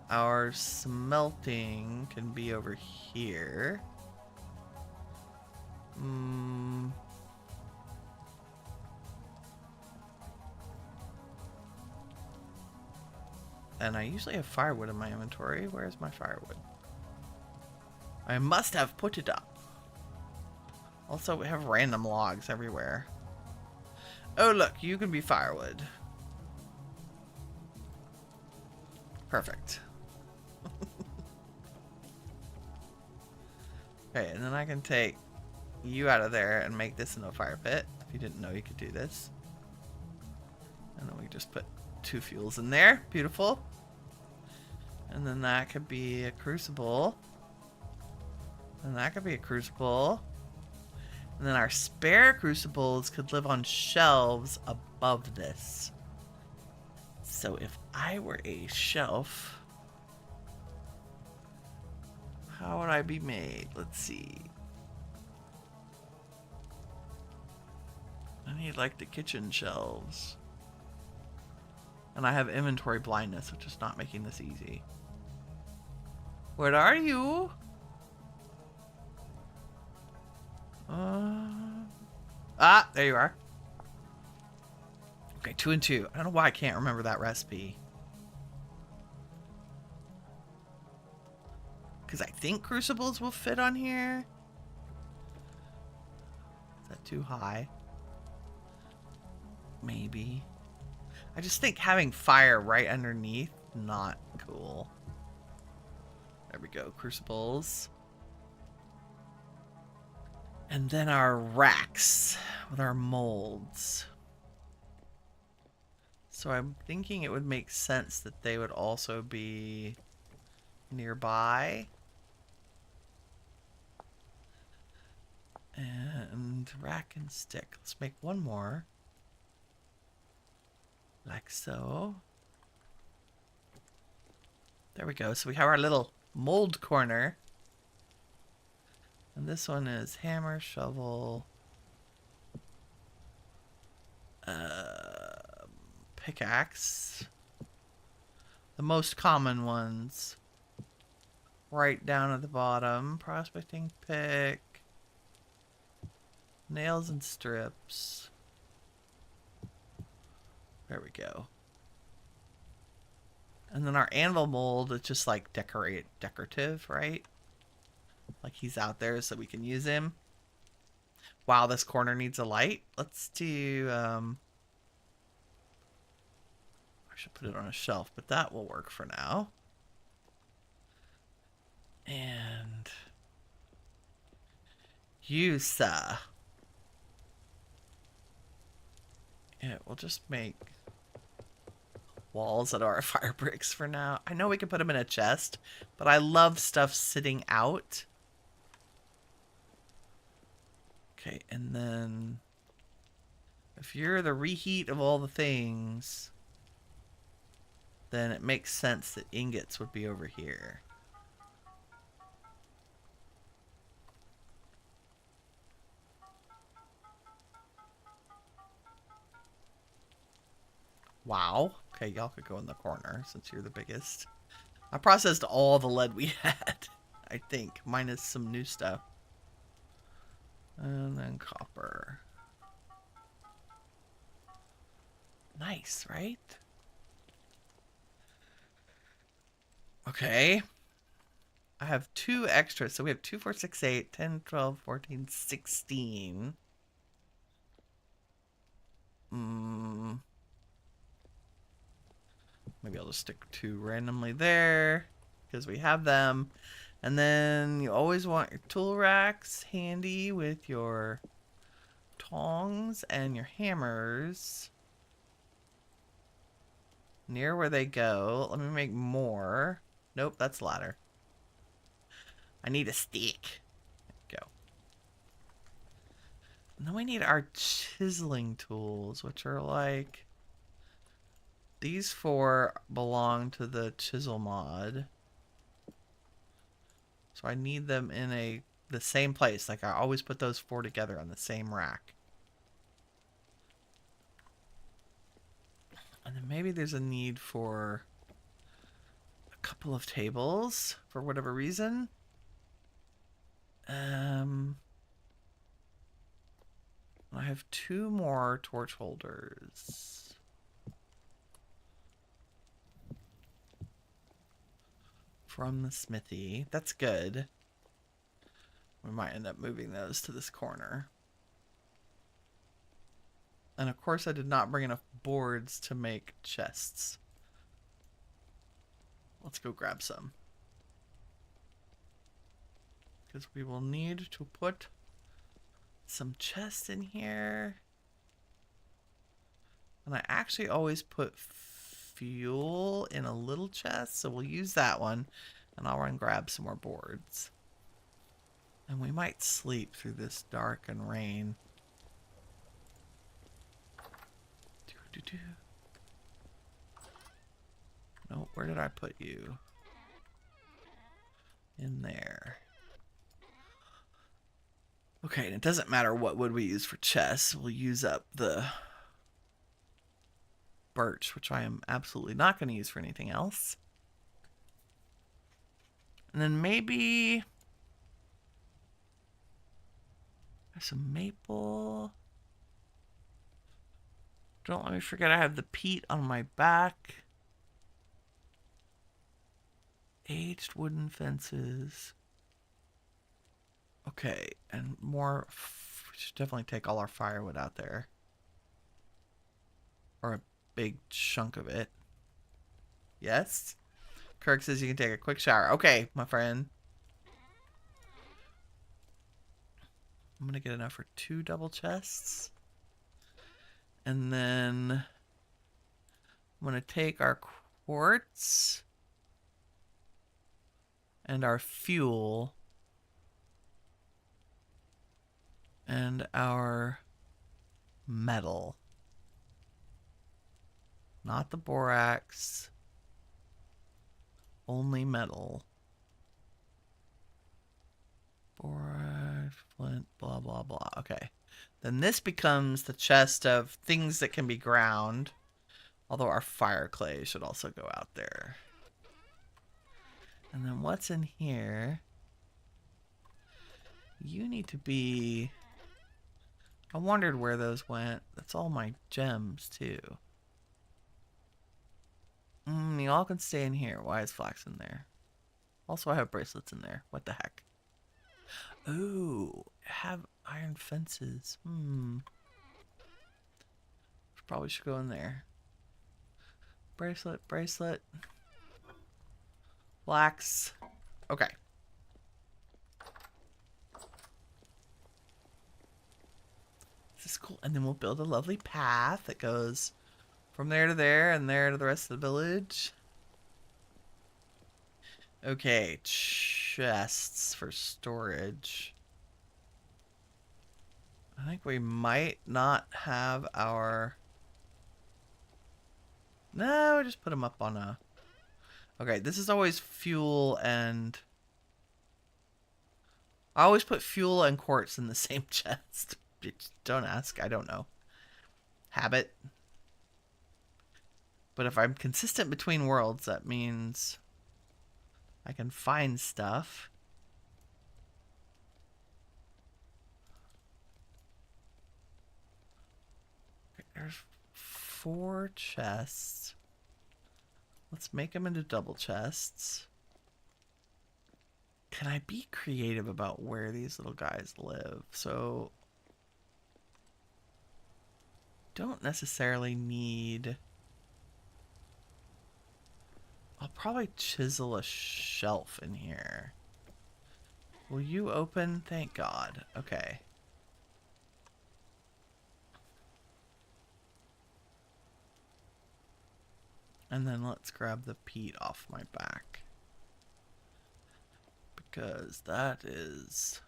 our smelting can be over here. And I usually have firewood in my inventory. Where's my firewood? I must have put it up. Also, we have random logs everywhere. Oh, look, you can be firewood. Perfect. Okay, and then I can take you out of there and make this into a fire pit. If you didn't know you could do this. And then we just put 2 fuels in there. Beautiful. And then that could be a crucible. And that could be a crucible. And then our spare crucibles could live on shelves above this. So if I were a shelf, how would I be made? Let's see. I need like the kitchen shelves. And I have inventory blindness, which is not making this easy. Where are you? There you are. Okay, 2 and 2. I don't know why I can't remember that recipe. Because I think crucibles will fit on here. Is that too high? Maybe. I just think having fire right underneath, not cool. There we go, crucibles. And then our racks with our molds. So I'm thinking it would make sense that they would also be nearby. And rack and stick. Let's make one more. Like so. There we go. So we have our little mold corner. And this one is hammer, shovel, pickaxe. The most common ones. Right down at the bottom. Prospecting pick. Nails and strips. There we go. And then our anvil mold is just like decorative, right? Like he's out there so we can use him. Wow, this corner needs a light. Let's do, I should put it on a shelf, but that will work for now. And use, yeah, we'll just make walls that are fire bricks for now. I know we can put them in a chest, but I love stuff sitting out. Okay, and then if you're the reheat of all the things, then it makes sense that ingots would be over here. Wow. Okay, y'all could go in the corner since you're the biggest. I processed all the lead we had, I think, minus some new stuff. And then copper. Nice, right? Okay. I have 2 extras. So we have 2, 4, 6, 8, 10, 12, 14, 16. Maybe I'll just stick 2 randomly there because we have them. And then you always want your tool racks handy with your tongs and your hammers near where they go. Let me make more. Nope, that's ladder. I need a stick. Go. And then we need our chiseling tools, which are like... These 4 belong to the chisel mod. So I need them in the same place. Like I always put those 4 together on the same rack. And then maybe there's a need for a couple of tables for whatever reason. I have 2 more torch holders. From the smithy. That's good. We might end up moving those to this corner. And of course I did not bring enough boards to make chests. Let's go grab some. Because we will need to put some chests in here. And I actually always put fuel in a little chest, so we'll use that one. And I'll run grab some more boards. And we might sleep through this dark and rain. No, where did I put you? In there. Okay, and it doesn't matter what wood we use for chests. We'll use up the birch, which I am absolutely not going to use for anything else. And then maybe... There's some maple. Don't let me forget I have the peat on my back. Aged wooden fences. Okay, and more... We should definitely take all our firewood out there. Or a big chunk of it. Yes? Kirk says you can take a quick shower. Okay, my friend. I'm going to get enough for 2 double chests. And then I'm going to take our quartz and our fuel and our metal. Not the borax. Only metal. Borax, flint, blah, blah, blah. Okay. Then this becomes the chest of things that can be ground. Although our fire clay should also go out there. And then what's in here? You need to be... I wondered where those went. That's all my gems, too. You all can stay in here. Why is flax in there? Also, I have bracelets in there. What the heck? Ooh, have iron fences. Probably should go in there. Bracelet, bracelet. Flax. Okay. This is cool. And then we'll build a lovely path that goes from there to there and there to the rest of the village. Okay, chests for storage. I think we might not have our... No, just put them up on a... Okay, this is always fuel and... I always put fuel and quartz in the same chest. Don't ask, I don't know. Habit. But if I'm consistent between worlds, that means I can find stuff. There's 4 chests. Let's make them into double chests. Can I be creative about where these little guys live? So, don't necessarily need... I'll probably chisel a shelf in here. Will you open? Thank God. Okay. And then let's grab the peat off my back. Because that is...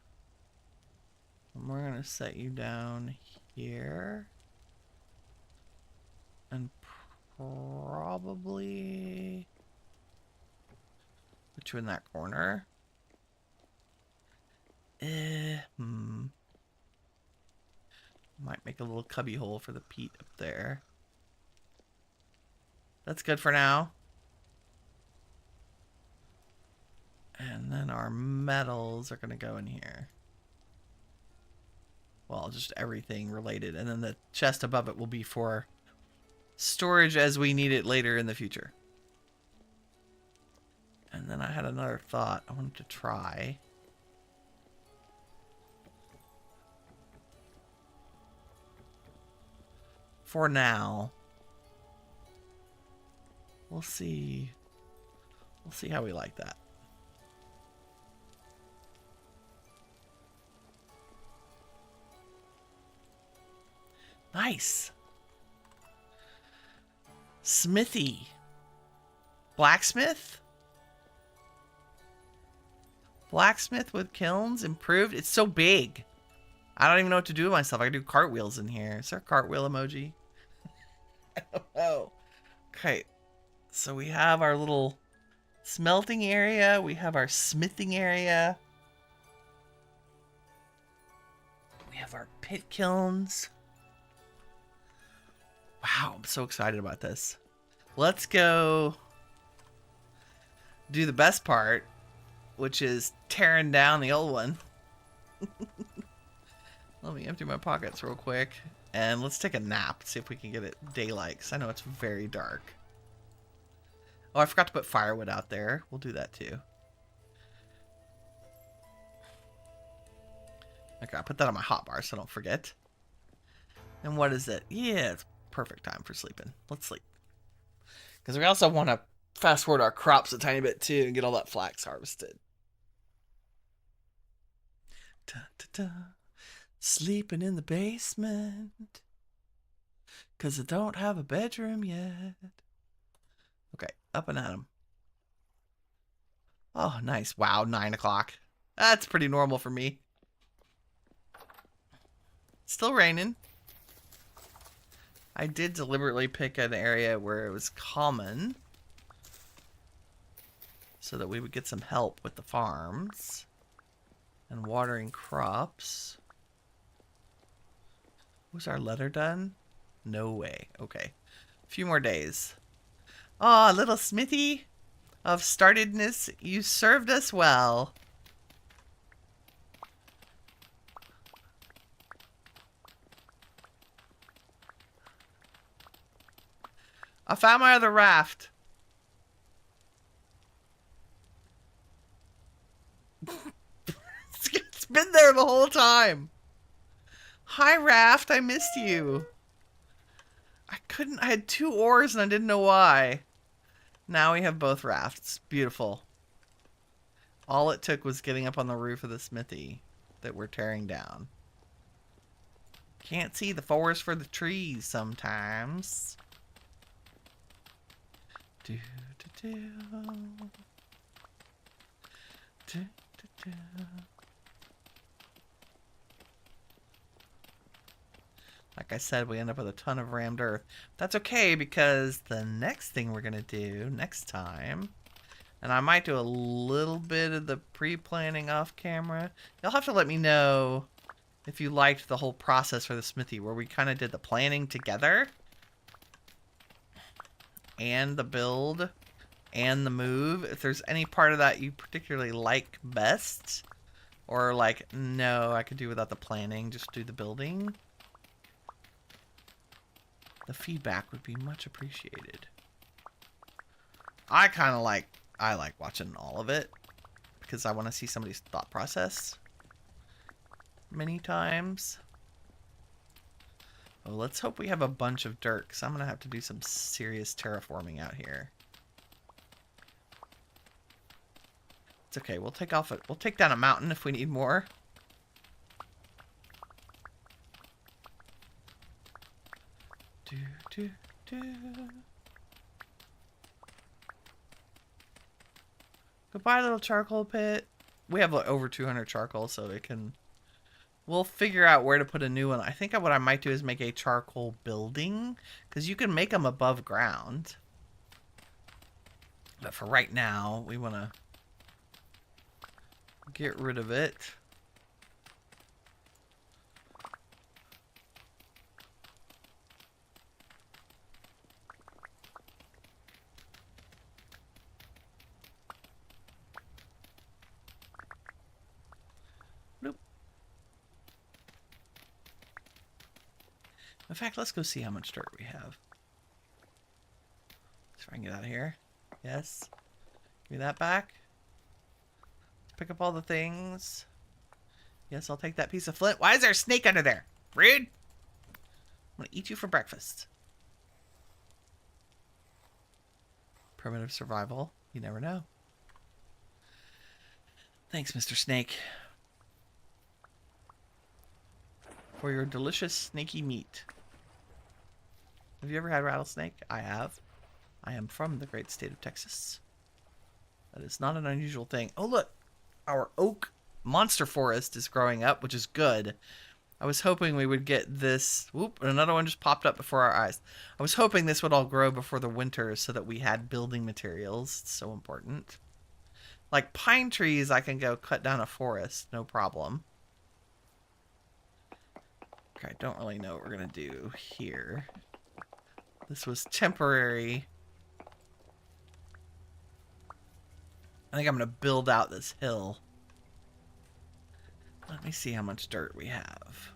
And we're going to set you down here. And probably... put you in that corner. Might make a little cubby hole for the peat up there. That's good for now. And then our metals are going to go in here. Well, just everything related. And then the chest above it will be for storage as we need it later in the future. And then I had another thought I wanted to try. For now, we'll see. We'll see how we like that. Nice. Smithy. Blacksmith? Blacksmith with kilns improved. It's so big. I don't even know what to do with myself. I can do cartwheels in here. Is there a cartwheel emoji? I don't know. Okay. So we have our little smelting area. We have our smithing area. We have our pit kilns. Wow, I'm so excited about this. Let's go do the best part, which is tearing down the old one. Let me empty my pockets real quick. And let's take a nap. See if we can get it daylight. Because I know it's very dark. Oh, I forgot to put firewood out there. We'll do that too. Okay, I'll put that on my hotbar so I don't forget. And what is it? Yeah, it's perfect time for sleeping. Let's sleep. Because we also want to fast forward our crops a tiny bit too and get all that flax harvested. Da, da, da. Sleeping in the basement. Because I don't have a bedroom yet. Okay, up and at 'em. Oh, nice. Wow, 9 o'clock. That's pretty normal for me. Still raining. I did deliberately pick an area where it was common so that we would get some help with the farms and watering crops. Was our letter done? No way. Okay. A few more days. Aw, little Smithy of startedness, you served us well. I found my other raft. It's been there the whole time. Hi, raft. I missed you. I had 2 oars and I didn't know why. Now we have both rafts. Beautiful. All it took was getting up on the roof of the smithy that we're tearing down. Can't see the forest for the trees sometimes. Do, do, do. Do, do, do. Like I said, we end up with a ton of rammed earth. That's okay, because the next thing we're going to do next time, and I might do a little bit of the pre-planning off camera. You'll have to let me know if you liked the whole process for the smithy, where we kind of did the planning together. and the build and the move. If there's any part of that you particularly like best, or like, no, I could do without the planning, just do the building, the feedback would be much appreciated. I like watching all of it because I want to see somebody's thought process many times. Oh, let's hope we have a bunch of dirt, because I'm going to have to do some serious terraforming out here. It's okay, we'll take down a mountain if we need more. Do, do, do. Goodbye, little charcoal pit. We have like over 200 charcoal, so it can... We'll figure out where to put a new one. I think what I might do is make a charcoal building, because you can make them above ground. But for right now, we want to get rid of it. In fact, let's go see how much dirt we have. Let's try and get out of here. Yes. Give me that back. Let's pick up all the things. Yes, I'll take that piece of flint. Why is there a snake under there? Rude! I'm gonna eat you for breakfast. Primitive survival. You never know. Thanks, Mr. Snake, for your delicious snaky meat. Have you ever had rattlesnake? I have. I am from the great state of Texas. That is not an unusual thing. Oh, look. Our oak monster forest is growing up, which is good. I was hoping we would get this. Whoop, and another one just popped up before our eyes. I was hoping this would all grow before the winter so that we had building materials. It's so important. Like pine trees, I can go cut down a forest. No problem. Okay, I don't really know what we're going to do here. This was temporary. I think I'm going to build out this hill. Let me see how much dirt we have.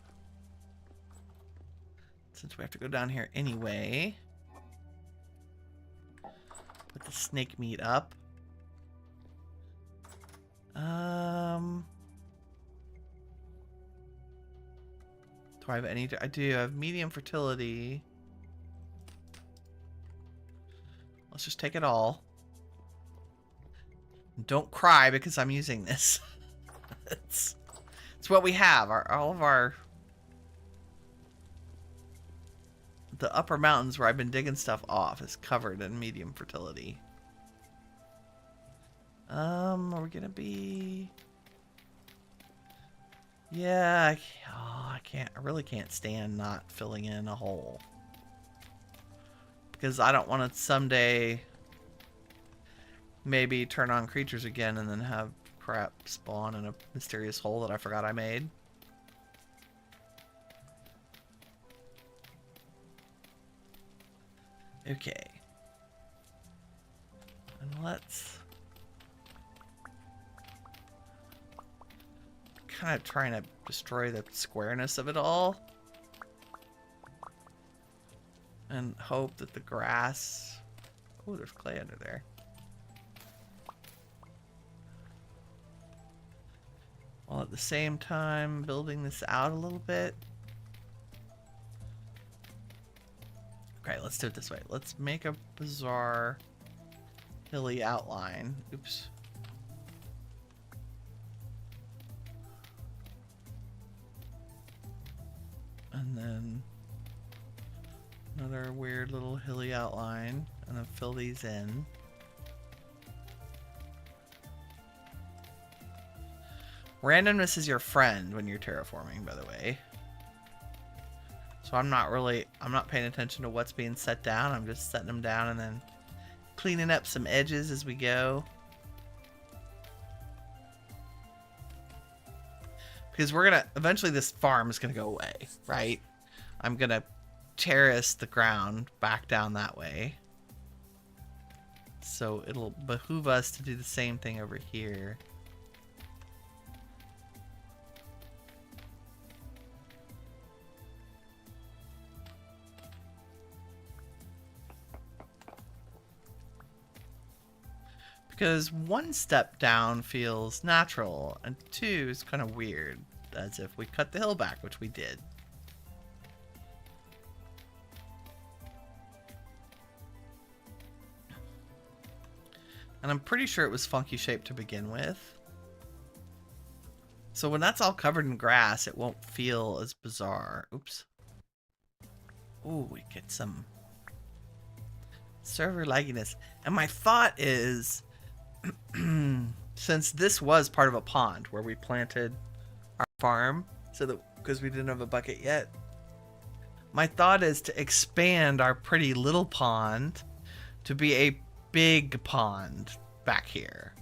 Since we have to go down here anyway. Put the snake meat up. Do I have any? I do have medium fertility. Let's just take it all. Don't cry because I'm using this. it's what we have. The upper mountains where I've been digging stuff off is covered in medium fertility. Are we gonna be? Yeah. I can't. I really can't stand not filling in a hole. Because I don't want to someday maybe turn on creatures again and then have crap spawn in a mysterious hole that I forgot I made. Okay. And let's... kind of trying to destroy the squareness of it all. And hope that the grass... Oh, there's clay under there. While at the same time building this out a little bit. Okay, let's do it this way. Let's make a bizarre hilly outline. Oops. And then another weird little hilly outline, and then fill these in. Randomness is your friend when you're terraforming, by the way. So I'm not paying attention to what's being set down. I'm just setting them down and then cleaning up some edges as we go. Because eventually this farm is gonna go away, right? I'm gonna terrace the ground back down that way. So it'll behoove us to do the same thing over here. Because one step down feels natural, and two is kind of weird, as if we cut the hill back, which we did. And I'm pretty sure it was funky shaped to begin with. So when that's all covered in grass, it won't feel as bizarre. Oops. Ooh, we get some server lagginess. And my thought is, since this was part of a pond where we planted our farm, so that because we didn't have a bucket yet, my thought is to expand our pretty little pond to be a big pond back here,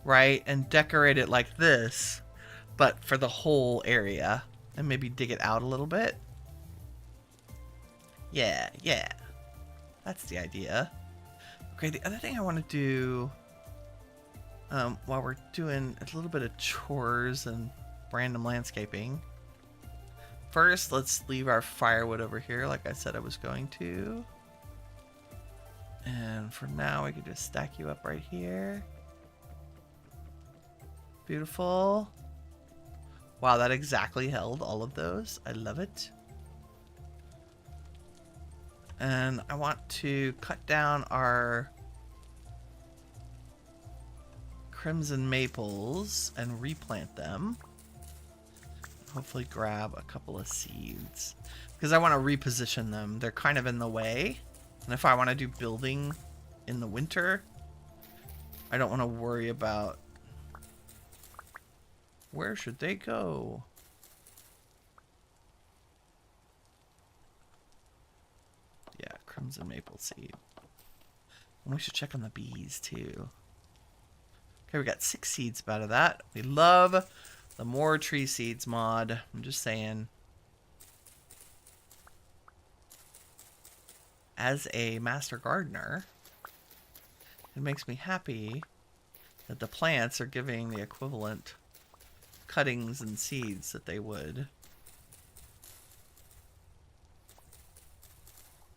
right? And decorate it like this, but for the whole area, and maybe dig it out a little bit. Yeah, that's the idea. Okay, the other thing I want to do while we're doing a little bit of chores and random landscaping, first let's leave our firewood over here like I said I was going to. And for now, we can just stack you up right here. Beautiful. Wow, that exactly held all of those. I love it. And I want to cut down our crimson maples and replant them. Hopefully grab a couple of seeds, because I want to reposition them. They're kind of in the way. And if I want to do building in the winter, I don't want to worry about where should they go. Yeah, crimson maple seed. And we should check on the bees too. Okay, we got 6 seeds out of that. We love the more tree seeds mod. I'm just saying. As a master gardener, it makes me happy that the plants are giving the equivalent cuttings and seeds that they would.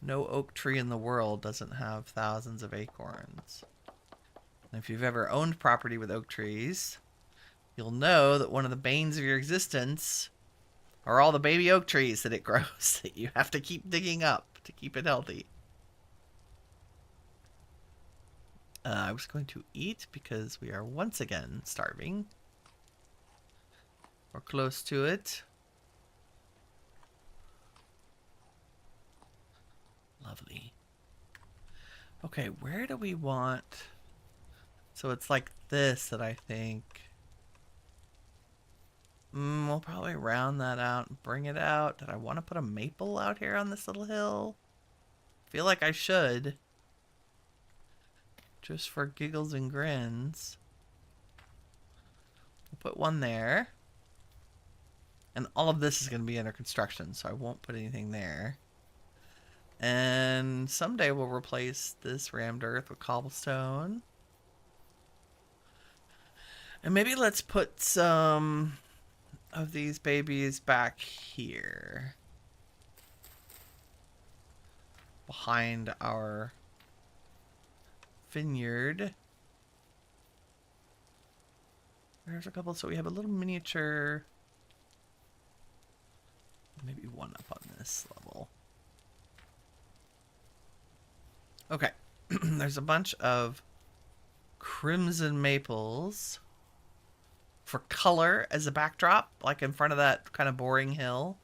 No oak tree in the world doesn't have thousands of acorns. And if you've ever owned property with oak trees, you'll know that one of the banes of your existence are all the baby oak trees that it grows that you have to keep digging up to keep it healthy. I was going to eat because we are once again starving. We're close to it. Lovely. Okay, where do we want... So it's like this that I think... we'll probably round that out and bring it out. Did I want to put a maple out here on this little hill? I feel like I should. Just for giggles and grins. We'll put one there. And all of this is going to be under construction, so I won't put anything there. And someday we'll replace this rammed earth with cobblestone. And maybe let's put some of these babies back here. Behind our vineyard. There's a couple, so we have a little miniature. Maybe one up on this level. Okay. There's a bunch of crimson maples for color as a backdrop, like in front of that kind of boring hill,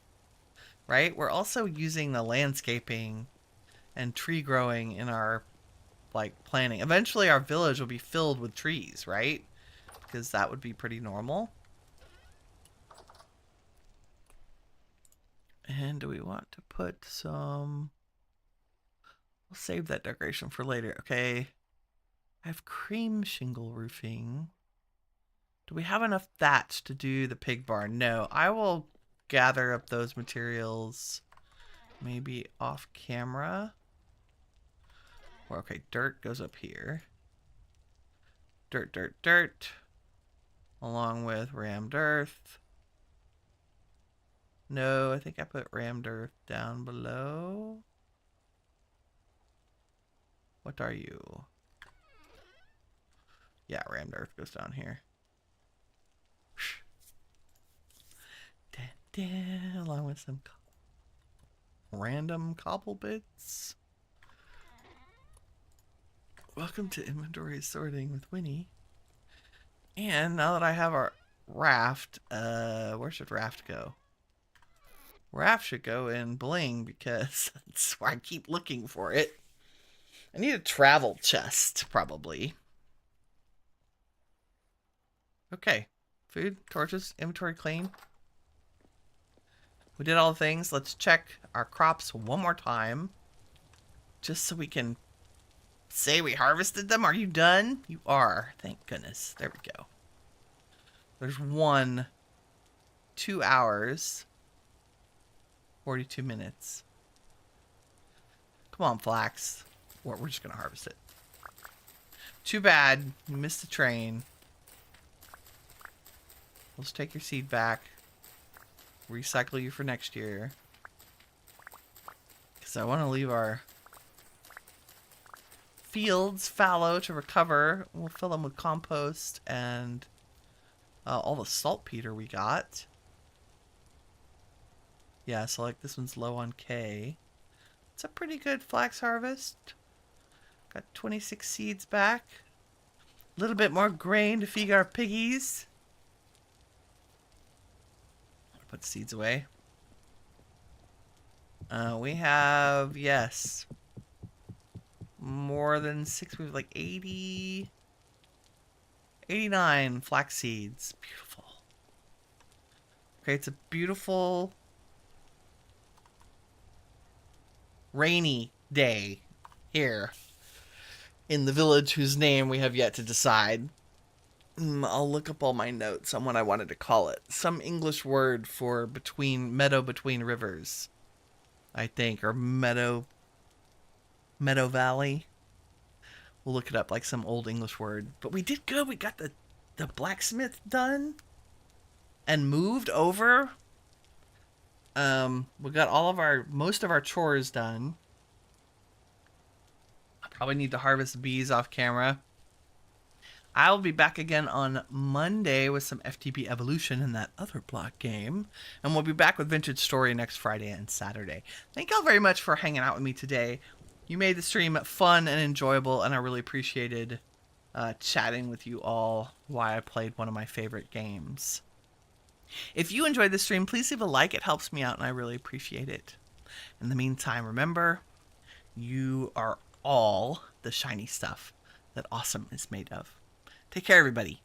right? We're also using the landscaping and tree growing in our like planning. Eventually our village will be filled with trees, right? Because that would be pretty normal. And do we want to put some... We'll save that decoration for later. Okay. I have cream shingle roofing. Do we have enough thatch to do the pig barn? No. I will gather up those materials maybe off camera. Okay, dirt goes up here. Dirt, dirt, dirt. Along with rammed earth. No, I think I put rammed earth down below. What are you? Yeah, rammed earth goes down here. Along with some random cobble bits. Welcome to inventory sorting with Winnie. And now that I have our raft, where should raft go? Raft should go in bling because that's where I keep looking for it. I need a travel chest, probably. Okay. Food, torches, inventory clean. We did all the things. Let's check our crops one more time. Just so we can say we harvested them. Are you done? You are. Thank goodness. There we go. There's 2 hours, 42 minutes. Come on, flax. We're just going to harvest it. Too bad. You missed the train. Let's take your seed back. Recycle you for next year. Because I want to leave our fields fallow to recover. We'll fill them with compost and all the saltpeter we got. Yeah, so like this one's low on K. It's a pretty good flax harvest. Got 26 seeds back. A little bit more grain to feed our piggies. Put seeds away. We have, yes, more than 6. We have like 89 flax seeds. Beautiful. Okay, it's a beautiful rainy day here in the village whose name we have yet to decide. I'll look up all my notes on what I wanted to call it. Some English word for meadow between rivers, I think, or meadow valley. We'll look it up, like some old English word. But we did good. We got the blacksmith done and moved over. We got most of our chores done. I probably need to harvest bees off camera. I'll be back again on Monday with some FTP Evolution in that other block game. And we'll be back with Vintage Story next Friday and Saturday. Thank y'all very much for hanging out with me today. You made the stream fun and enjoyable, and I really appreciated chatting with you all while I played one of my favorite games. If you enjoyed the stream, please leave a like. It helps me out, and I really appreciate it. In the meantime, remember, you are all the shiny stuff that awesome is made of. Take care, everybody.